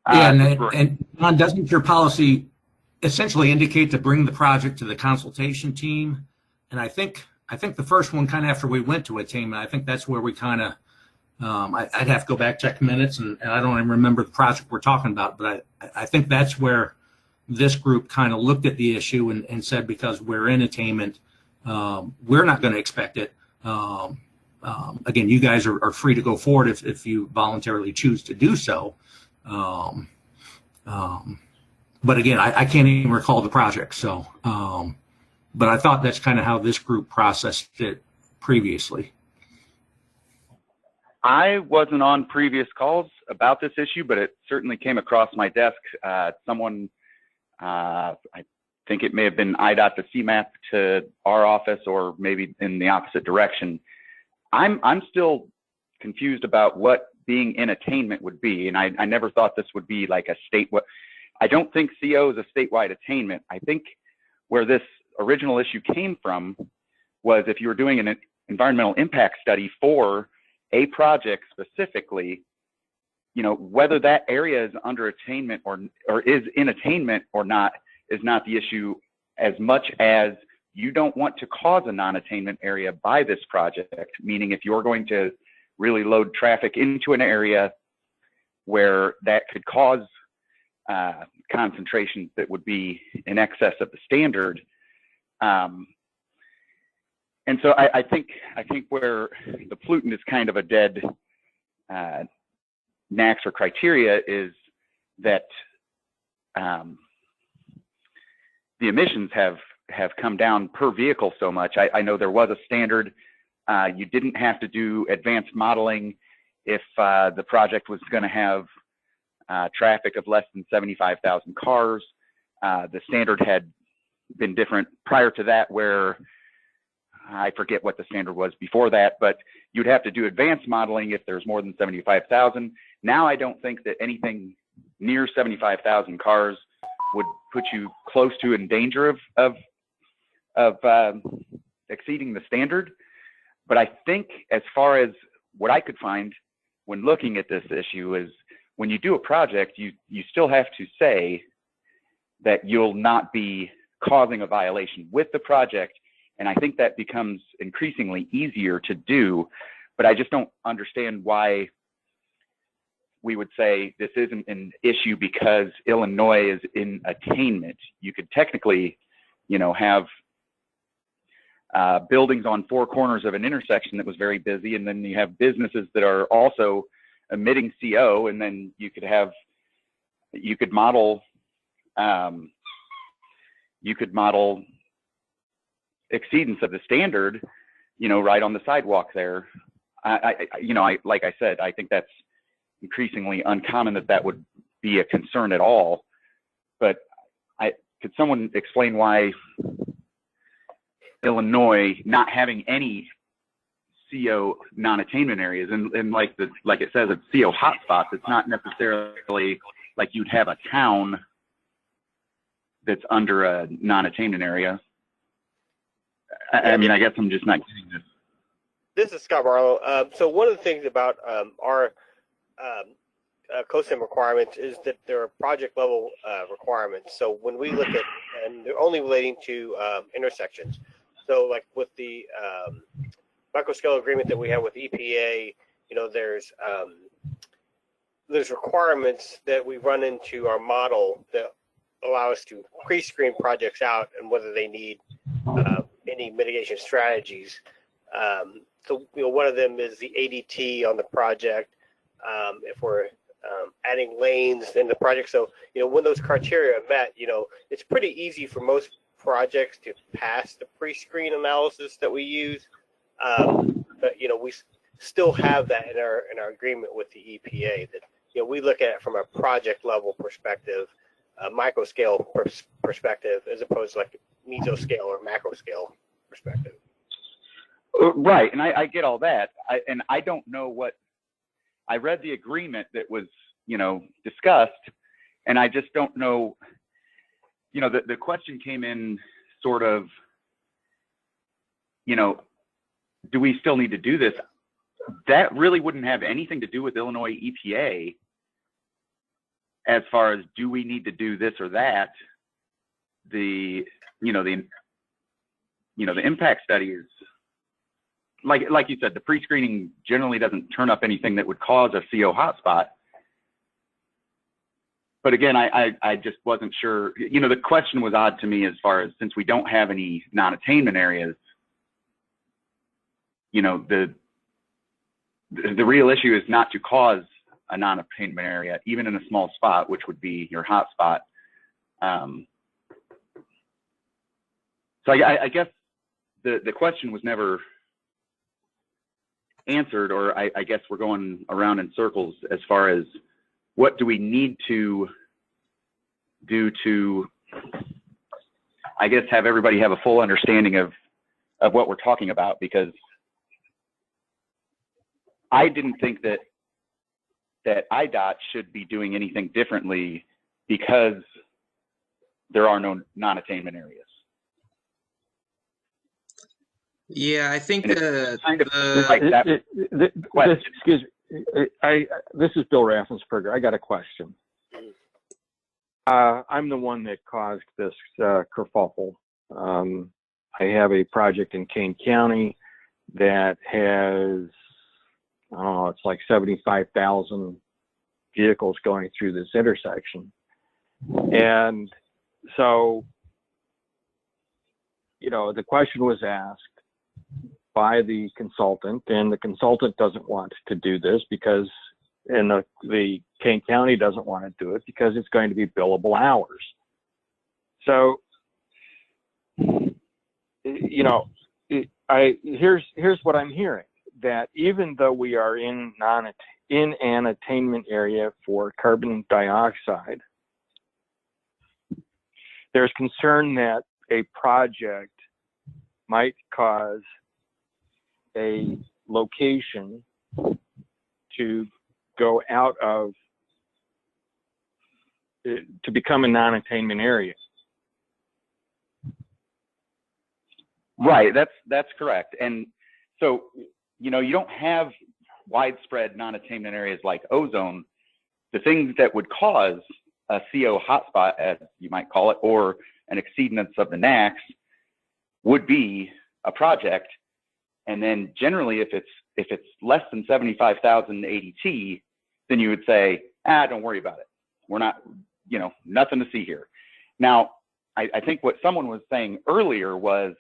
Yeah, and John, doesn't your policy essentially indicate to bring the project to the consultation team? And I think the first one, kind of after we went to attainment, I think that's where we kind of I'd have to go back, check minutes, and I don't even remember the project we're talking about, but I think that's where this group kind of looked at the issue and said, because we're in attainment, we're not going to expect it. Again, you guys are free to go forward if you voluntarily choose to do so. But again, I can't even recall the project. So, but I thought that's kind of how this group processed it previously. I wasn't on previous calls about this issue, but it certainly came across my desk. Someone, I think it may have been IDOT to CMAP to our office, or maybe in the opposite direction. I'm still confused about what being in attainment would be, and I never thought this would be like a state. I don't think CO is a statewide attainment. I think where this original issue came from was if you were doing an environmental impact study for a project specifically, you know, whether that area is under attainment or is in attainment or not is not the issue, as much as you don't want to cause a non-attainment area by this project. Meaning, if you're going to really load traffic into an area where that could cause concentrations that would be in excess of the standard. And so I think where the pollutant is kind of a dead NAAQS or criteria is that the emissions have come down per vehicle so much. I know there was a standard. You didn't have to do advanced modeling if the project was going to have traffic of less than 75,000 cars. The standard had been different prior to that, where I forget what the standard was before that, but you'd have to do advanced modeling if there's more than 75,000. Now I don't think that anything near 75,000 cars would put you close to in danger of exceeding the standard. But I think, as far as what I could find when looking at this issue, is when you do a project, you still have to say that you'll not be causing a violation with the project. And I think that becomes increasingly easier to do, but I just don't understand why we would say this isn't an issue because Illinois is in attainment. You could technically, you know, have buildings on four corners of an intersection that was very busy, and then you have businesses that are also emitting CO, and then you could model exceedance of the standard, you know, right on the sidewalk there. Like I said, I think that's increasingly uncommon that would be a concern at all. But could someone explain why Illinois not having any CO non-attainment areas, and like it says, it's CO hotspots. It's not necessarily like you'd have a town that's under a non-attainment area. I mean, I guess I'm just not getting this. This is Scott Barlow. So one of the things about our COSIM requirements is that there are project level requirements. So when we look at, and they're only relating to intersections. So like with the microscale agreement that we have with EPA, you know, there's requirements that we run into our model that allow us to pre-screen projects out and whether they need any mitigation strategies. So, you know, one of them is the ADT on the project. If we're adding lanes in the project, so, you know, when those criteria are met, you know, it's pretty easy for most projects to pass the pre-screen analysis that we use. But, you know, we still have that in our agreement with the EPA that, you know, we look at it from a project level perspective, a micro scale perspective, as opposed to like meso scale or macro scale perspective. Right, and I get all that. I don't know what, I read the agreement that was, you know, discussed, and I just don't know, you know, the question came in sort of, you know, do we still need to do this? That really wouldn't have anything to do with Illinois EPA as far as do we need to do this or that. The impact study is, like you said, the pre-screening generally doesn't turn up anything that would cause a CO hotspot. But again, I just wasn't sure. The question was odd to me as far as, since we don't have any non-attainment areas, the real issue is not to cause a non-attainment area, even in a small spot, which would be your hotspot. So I guess the question was never answered, or I guess we're going around in circles as far as what do we need to do to, I guess, have everybody have a full understanding of what we're talking about, because I didn't think that IDOT should be doing anything differently because there are no non-attainment areas. Yeah, I think And it's kind of like that question. Excuse me. This is Bill Raffensperger. I got a question. I'm the one that caused this kerfuffle. I have a project in Kane County that has, I don't know, it's like 75,000 vehicles going through this intersection. And so, the question was asked by the consultant, and the consultant doesn't want to do this because, and the Kane County doesn't want to do it because it's going to be billable hours. So, here's what I'm hearing, that even though we are in an attainment area for carbon dioxide, there's concern that a project might cause a location to go out of, to become a non-attainment area. Right, that's correct. And so, you don't have widespread non-attainment areas like ozone. The things that would cause a CO hotspot, as you might call it, or an exceedance of the NACs, would be a project. And then generally, if it's less than 75,000 ADT, then you would say, don't worry about it. We're not, nothing to see here. Now, I think what someone was saying earlier was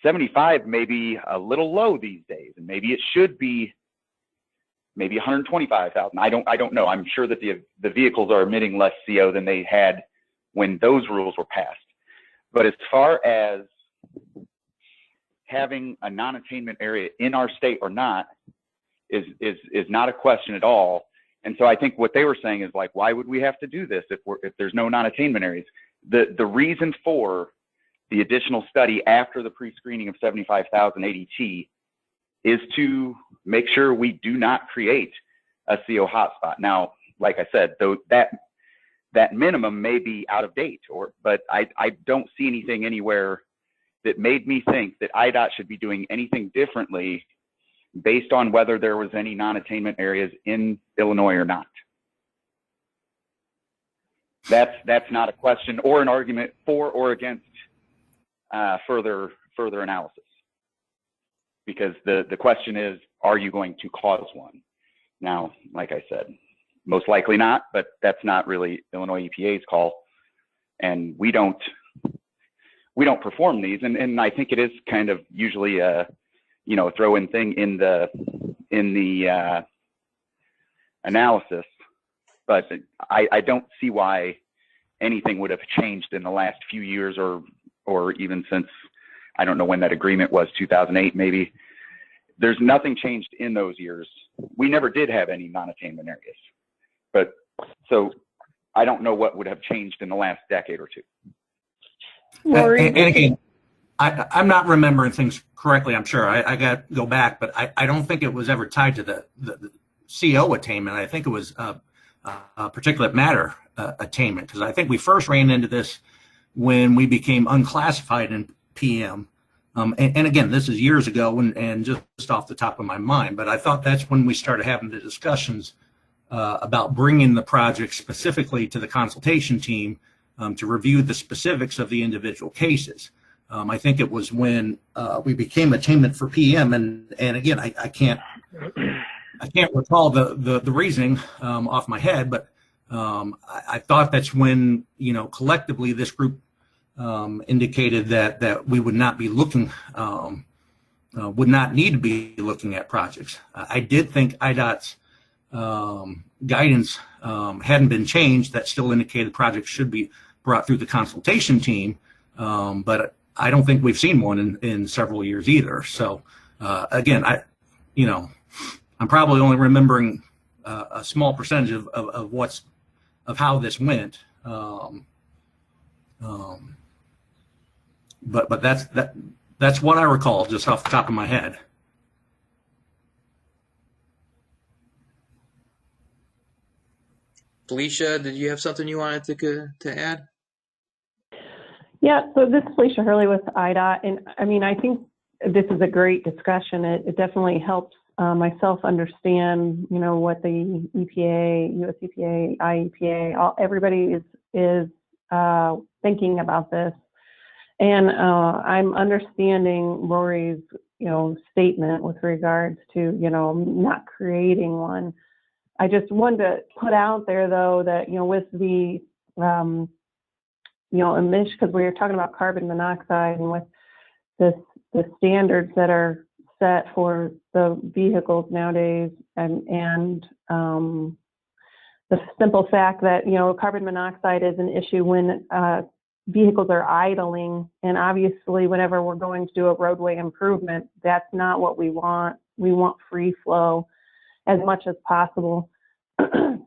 75 may be a little low these days, and maybe it should be maybe 125,000. I don't know. I'm sure that the vehicles are emitting less CO than they had when those rules were passed. But as far as having a non-attainment area in our state or not is not a question at all. And so I think what they were saying is, like, why would we have to do this if there's no non-attainment areas? The reason for the additional study after the pre-screening of 75,000 ADT is to make sure we do not create a CO hotspot. Now, like I said, though, that minimum may be out of date, but I don't see anything anywhere that made me think that IDOT should be doing anything differently based on whether there was any non-attainment areas in Illinois or not. That's not a question or an argument for or against further analysis, because the question is, are you going to cause one? Now, like I said, most likely not, but that's not really Illinois EPA's call, and we don't perform these, and I think it is kind of usually a throw-in thing in the analysis, but I don't see why anything would have changed in the last few years, or even since, I don't know when that agreement was, 2008 maybe. There's nothing changed in those years. We never did have any non-attainment areas, but so I don't know what would have changed in the last decade or two. And again, I'm not remembering things correctly, I'm sure. I got to go back, but I don't think it was ever tied to the CO attainment. I think it was a particulate matter attainment, because I think we first ran into this when we became unclassified in PM. And again, this is years ago and just off the top of my mind, but I thought that's when we started having the discussions about bringing the project specifically to the consultation team to review the specifics of the individual cases. I think it was when we became attainment for PM, and again, I can't recall the reasoning off my head, but I thought that's when, collectively this group indicated that we would not be looking, would not need to be looking at projects. I did think IDOT's guidance hadn't been changed. That still indicated projects should be brought through the consultation team, but I don't think we've seen one in several years either. So again, I'm probably only remembering a small percentage of how this went. But that's what I recall just off the top of my head. Felicia, did you have something you wanted to add? Yeah, so this is Felicia Hurley with IDOT, and I mean, I think this is a great discussion. It definitely helps myself understand, what the EPA, US EPA, IEPA, everybody is thinking about this. And I'm understanding Rory's, statement with regards to, not creating one. I just wanted to put out there, though, that, with the, emission, because we were talking about carbon monoxide, and with the standards that are set for the vehicles nowadays, and the simple fact that, carbon monoxide is an issue when vehicles are idling, and obviously whenever we're going to do a roadway improvement, that's not what we want. We want free flow as much as possible.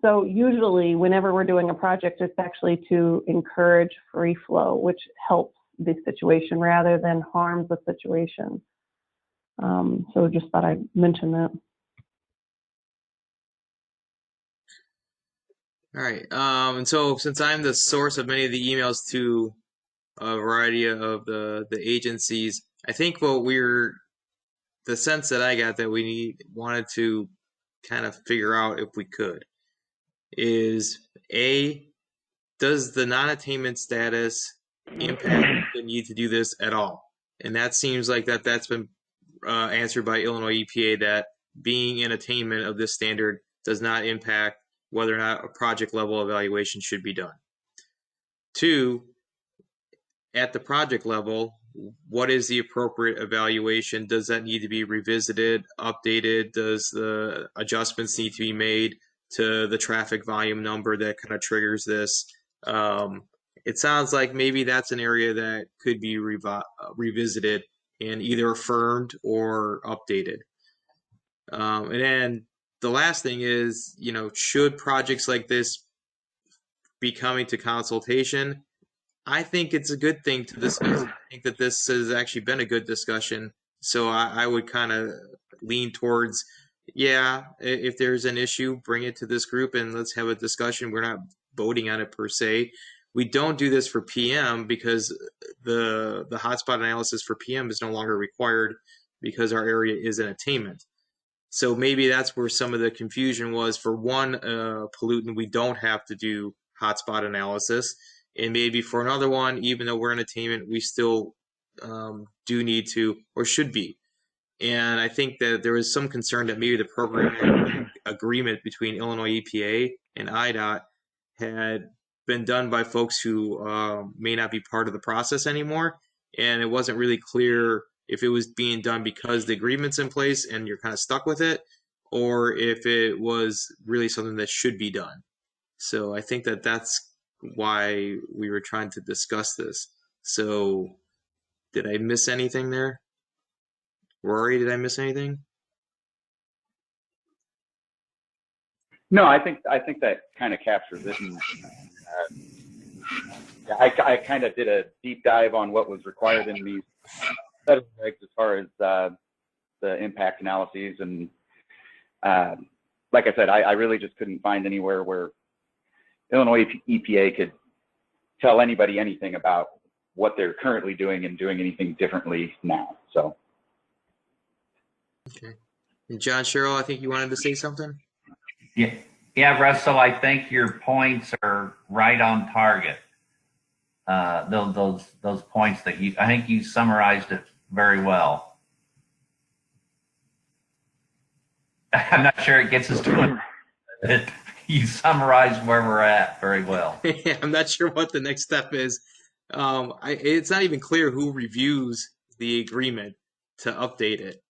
So usually whenever we're doing a project, it's actually to encourage free flow, which helps the situation rather than harms the situation. So just thought I'd mention that. All right. And so since I'm the source of many of the emails to a variety of the agencies, I think the sense that I got that wanted to kind of figure out if we could is does the non-attainment status impact the need to do this at all? And that seems like that's been answered by Illinois EPA, that being in attainment of this standard does not impact whether or not a project level evaluation should be done. 2, at the project level, what is the appropriate evaluation? Does that need to be revisited, updated? Does the adjustments need to be made to the traffic volume number that kind of triggers this? It sounds like maybe that's an area that could be revisited and either affirmed or updated. And then the last thing is, should projects like this be coming to consultation? I think it's a good thing to discuss. I think that this has actually been a good discussion. So I would kind of lean towards, if there's an issue, bring it to this group and let's have a discussion. We're not voting on it per se. We don't do this for PM because the hotspot analysis for PM is no longer required because our area is in attainment. So maybe that's where some of the confusion was. For one pollutant, we don't have to do hotspot analysis. And maybe for another one, even though we're in attainment, we still do need to or should be. And I think that there was some concern that maybe the program agreement between Illinois EPA and IDOT had been done by folks who may not be part of the process anymore. And it wasn't really clear if it was being done because the agreement's in place and you're kind of stuck with it, or if it was really something that should be done. So I think that that's why we were trying to discuss this. So did I miss anything there? Rory, did I miss anything? No, I think that kind of captures it. And, I kind of did a deep dive on what was required in these federal regs as far as the impact analyses, and like I said, I really just couldn't find anywhere where Illinois EPA could tell anybody anything about what they're currently doing and doing anything differently now. So. Okay. And John Sherrill, I think you wanted to say something? Yeah, Russell, I think your points are right on target. those points that I think you summarized it very well. I'm not sure it gets us to it. You summarized where we're at very well. Yeah, I'm not sure what the next step is. It's not even clear who reviews the agreement to update it.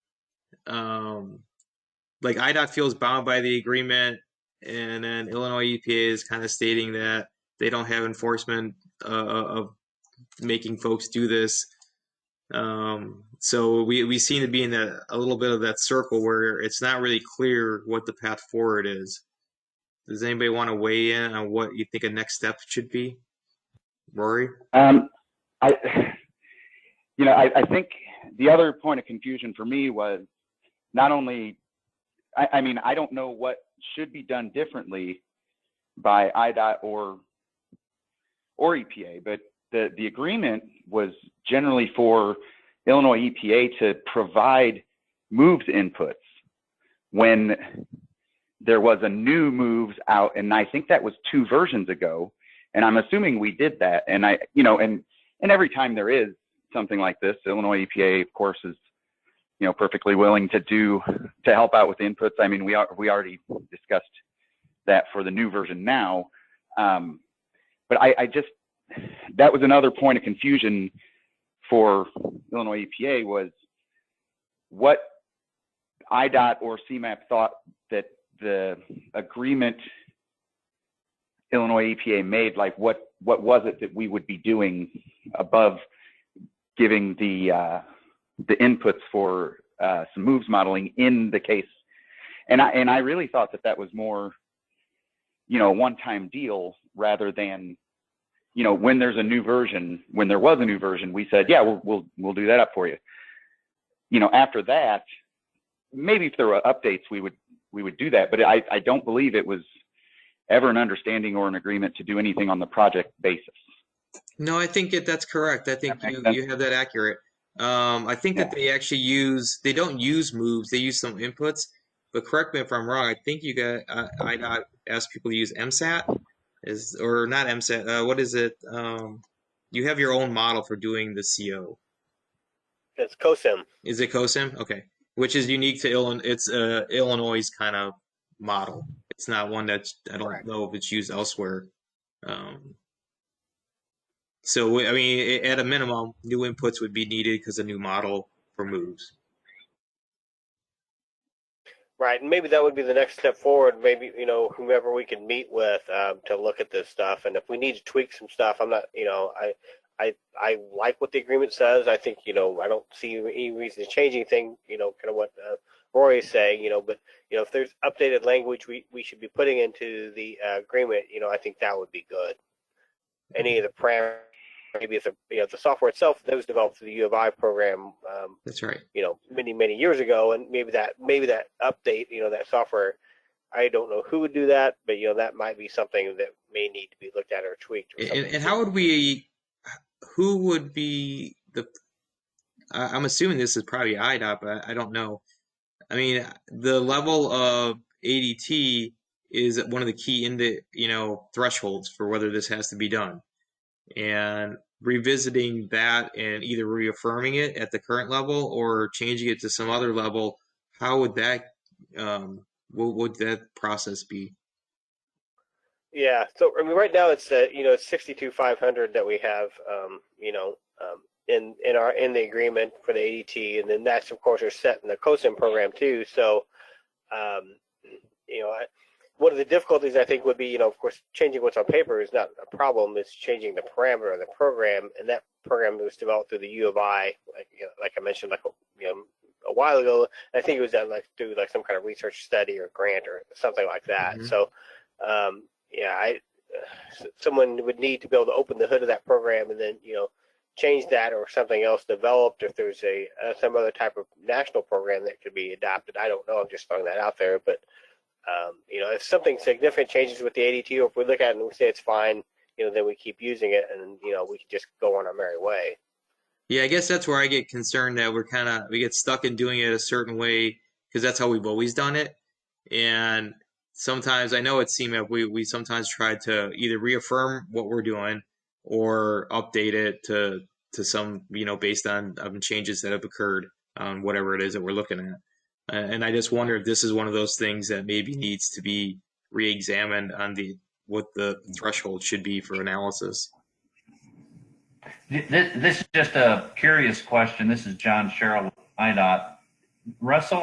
Like IDOT feels bound by the agreement, and then Illinois EPA is kind of stating that they don't have enforcement of making folks do this. So we seem to be in a little bit of that circle where it's not really clear what the path forward is. Does anybody want to weigh in on what you think a next step should be? Rory? I think the other point of confusion for me was not only, I mean, I don't know what should be done differently by IDOT or EPA, but the agreement was generally for Illinois EPA to provide moves inputs when there was a new moves out, and I think that was 2 versions ago, and I'm assuming we did that. And and every time there is something like this, Illinois EPA, of course, is perfectly willing to help out with inputs. I mean, we already discussed that for the new version now, but I just, that was another point of confusion for Illinois EPA, was what IDOT or CMAP thought that the agreement Illinois EPA made, like what was it that we would be doing above giving the inputs for some moves modeling in the case. And I really thought that was more, a one-time deal rather than, when there was a new version, we said, yeah, we'll do that up for you. After that, maybe if there were updates, we would do that. But I don't believe it was ever an understanding or an agreement to do anything on the project basis. No, I think that's correct. I think you have that accurate. I think that they actually they don't use moves, they use some inputs. But correct me if I'm wrong, I think you got, IDOT asked people to use MSAT, or not MSAT, what is it? You have your own model for doing the CO. It's COSIM. Is it COSIM? Okay. Which is unique to Illinois. It's Illinois' kind of model. It's not one I don't know if it's used elsewhere. So, I mean, at a minimum, new inputs would be needed because a new model for moves. Right, and maybe that would be the next step forward. Maybe whomever we can meet with to look at this stuff, and if we need to tweak some stuff, I'm not. I like what the agreement says. I think I don't see any reason to change anything. Kind of what Rory is saying. But if there's updated language we should be putting into the agreement, I think that would be good. Any of the parameters. Maybe if the software itself that was developed through the U of I program. That's right. Many years ago, and maybe that update, that software. I don't know who would do that, but that might be something that may need to be looked at or tweaked. And how would we? Who would be the? I'm assuming this is probably IDOT, but I don't know. I mean, the level of ADT is one of the key thresholds for whether this has to be done. And revisiting that and either reaffirming it at the current level or changing it to some other level, how would that, what would that process be? Yeah, so I mean, right now it's it's 62,500 that we have, in the agreement for the ADT, and then that's of course are set in the COSIM program too. So, one of the difficulties I think would be, of course, changing what's on paper is not a problem. It's changing the parameter of the program, and that program was developed through the U of I, like I mentioned, a while ago. I think it was done through some kind of research study or grant or something like that. Mm-hmm. So, someone would need to be able to open the hood of that program and then change that or something else developed. If there's some other type of national program that could be adopted, I don't know. I'm just throwing that out there, but. If something significant changes with the ADT, or if we look at it and we say it's fine, then we keep using it, and we can just go on our merry way. Yeah, I guess that's where I get concerned that we get stuck in doing it a certain way because that's how we've always done it. And sometimes I know at CMAP we sometimes try to either reaffirm what we're doing or update it to some, based on changes that have occurred on whatever it is that we're looking at. And I just wonder if this is one of those things that maybe needs to be re-examined on what the threshold should be for analysis. This is just a curious question. This is John Sherrill with IDOT. Russell,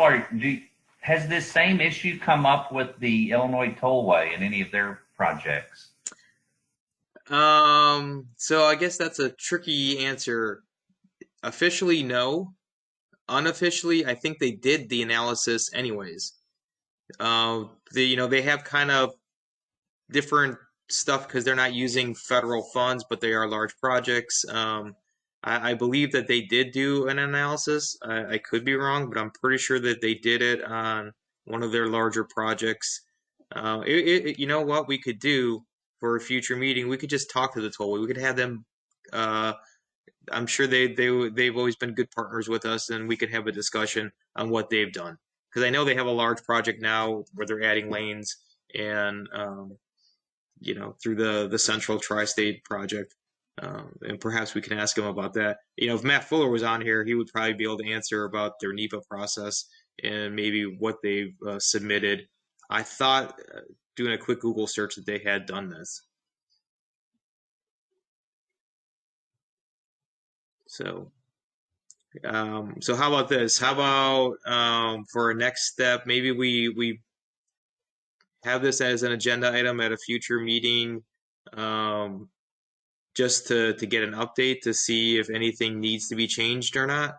has this same issue come up with the Illinois Tollway in any of their projects? So I guess that's a tricky answer. Officially, no. Unofficially, I think they did the analysis anyways. They have kind of different stuff because they're not using federal funds, but they are large projects. I believe that they did do an analysis. I could be wrong, but I'm pretty sure that they did it on one of their larger projects. You know what we could do for a future meeting? We could just talk to the tollway. We could have them. I'm sure they've always been good partners with us, and we could have a discussion on what they've done. Because I know they have a large project now where they're adding lanes and through the Central Tri-State project. And perhaps we can ask him about that. If Matt Fuller was on here, he would probably be able to answer about their NEPA process and maybe what they've submitted. I thought doing a quick Google search that they had done this. So how about this? How about for a next step, maybe we have this as an agenda item at a future meeting, just to get an update to see if anything needs to be changed or not.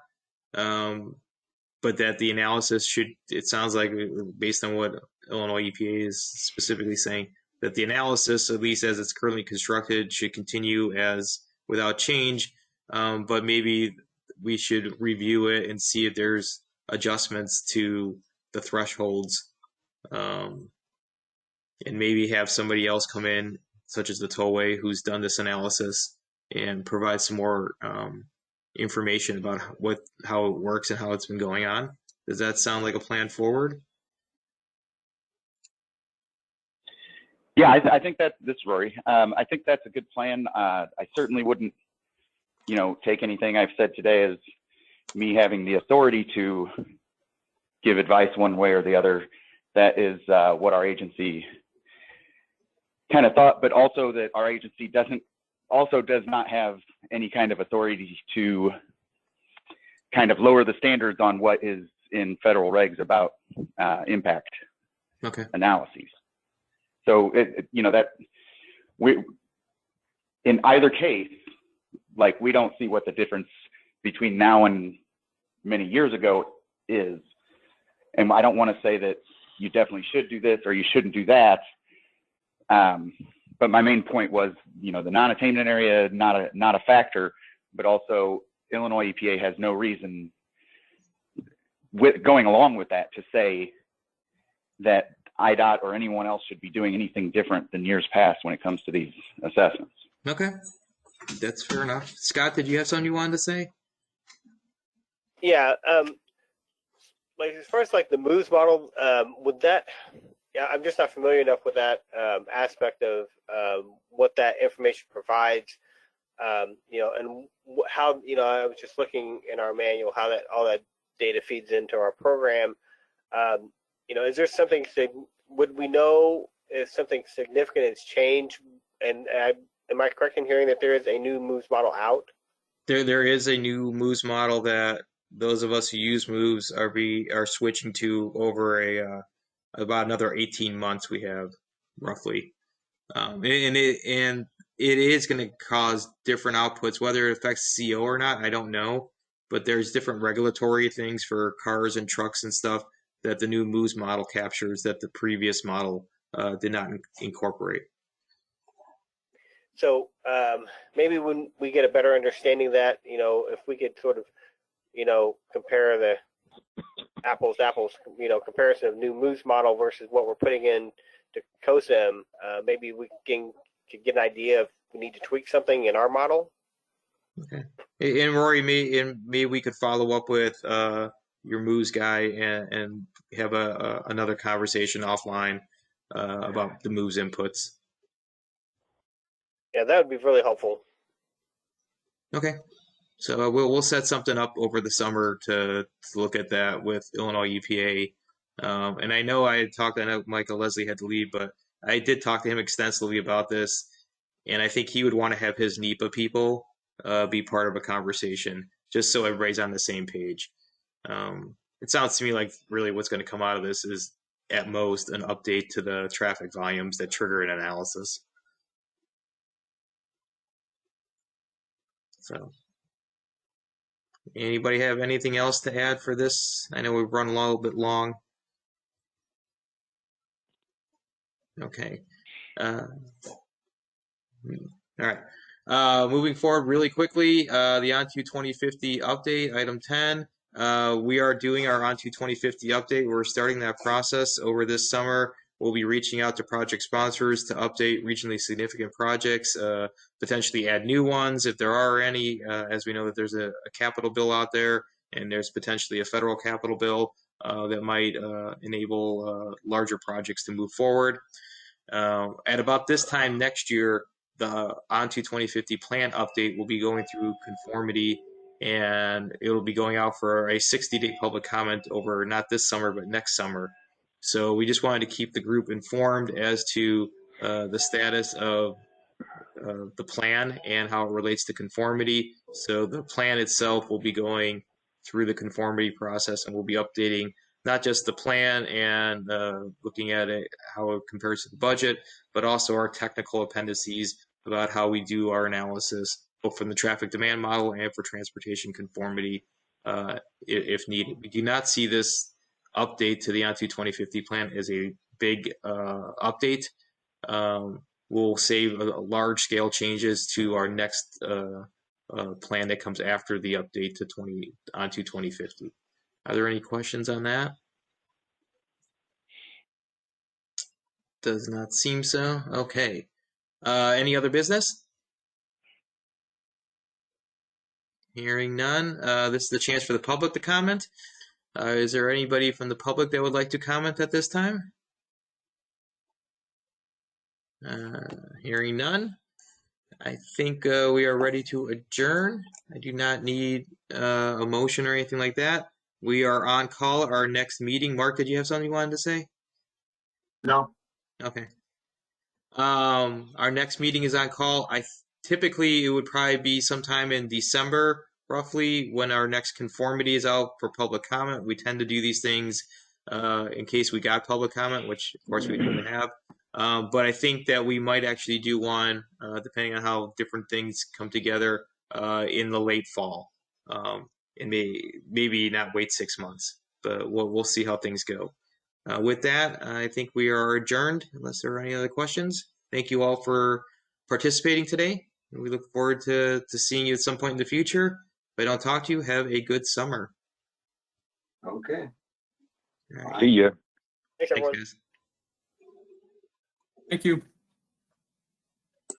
But that the analysis it sounds like, based on what Illinois EPA is specifically saying, that the analysis, at least as it's currently constructed, should continue as without change. But maybe we should review it and see if there's adjustments to the thresholds, and maybe have somebody else come in, such as the tollway, who's done this analysis, and provide some more information about how it works and how it's been going on. Does that sound like a plan forward? Yeah, I think this is Rory. I think that's a good plan. I certainly wouldn't, take anything I've said today as me having the authority to give advice one way or the other. That is what our agency kind of thought, but also that our agency does not have any kind of authority to kind of lower the standards on what is in federal regs about impact analyses. So that we, in either case, like, we don't see what the difference between now and many years ago is. And I don't want to say that you definitely should do this or you shouldn't do that. But my main point was, the non-attainment area, not a factor, but also Illinois EPA has no reason with going along with that to say that IDOT or anyone else should be doing anything different than years past when it comes to these assessments. Okay, that's fair enough. Scott, did you have something you wanted to say? Yeah, like as far as like the MOVES model, would that? Yeah, I'm just not familiar enough with that aspect of what that information provides. And how I was just looking in our manual how all that data feeds into our program. Is there something? Would we know if something significant has changed? And am I correct in hearing that there is a new MOVES model out? There is a new MOVES model that those of us who use MOVES are switching to over about another 18 months. We have roughly, and it is going to cause different outputs. Whether it affects CO or not, I don't know. But there's different regulatory things for cars and trucks and stuff that the new MOVES model captures that the previous model did not incorporate. So maybe when we get a better understanding of that, if we could sort of, compare the apples, comparison of new MOVES model versus what we're putting in to COSEM, maybe we could get an idea if we need to tweak something in our model. Okay. And Rory, maybe we could follow up with your MOVES guy and have another conversation offline about the MOVES inputs. Yeah, that would be really helpful. Okay. So we'll set something up over the summer to look at that with Illinois EPA. And I know I know Michael Leslie had to leave, but I did talk to him extensively about this. And I think he would want to have his NEPA people be part of a conversation, just so everybody's on the same page. It sounds to me like really what's going to come out of this is at most an update to the traffic volumes that trigger an analysis. So, anybody have anything else to add for this? I know we've run a little bit long. Okay. All right. Moving forward really quickly, the Onto 2050 update, item 10. We are doing our Onto 2050 update. We're starting that process over this summer. We'll be reaching out to project sponsors to update regionally significant projects, potentially add new ones if there are any, as we know that there's a capital bill out there, and there's potentially a federal capital bill that might enable larger projects to move forward. At about this time next year, the Onto 2050 plan update will be going through conformity, and it will be going out for a 60-day public comment over not this summer, but next summer. So we just wanted to keep the group informed as to the status of the plan and how it relates to conformity. So the plan itself will be going through the conformity process, and we'll be updating not just the plan and looking at it, how it compares to the budget, but also our technical appendices about how we do our analysis, both from the traffic demand model and for transportation conformity, if needed. We do not see this update to the Onto 2050 plan as a big update. We'll save large scale changes to our next plan that comes after the update to Onto 2050. Are there any questions on that? Does not seem so. Okay. Any other business? Hearing none. This is the chance for the public to comment. Is there anybody from the public that would like to comment at this time? Hearing none. I think we are ready to adjourn. I do not need a motion or anything like that. We are on call. Our next meeting. Mark, did you have something you wanted to say? No. Okay. Our next meeting is on call. Typically it would probably be sometime in December, roughly, when our next conformity is out for public comment. We tend to do these things in case we got public comment, which of course we don't have. But I think that we might actually do one, depending on how different things come together, in the late fall. And maybe not wait 6 months, but we'll see how things go. With that, I think we are adjourned, unless there are any other questions. Thank you all for participating today. We look forward to seeing you at some point in the future. If I don't talk to you, have a good summer. Okay. All right. See ya. Thanks, everyone. Thanks, guys. Thank you.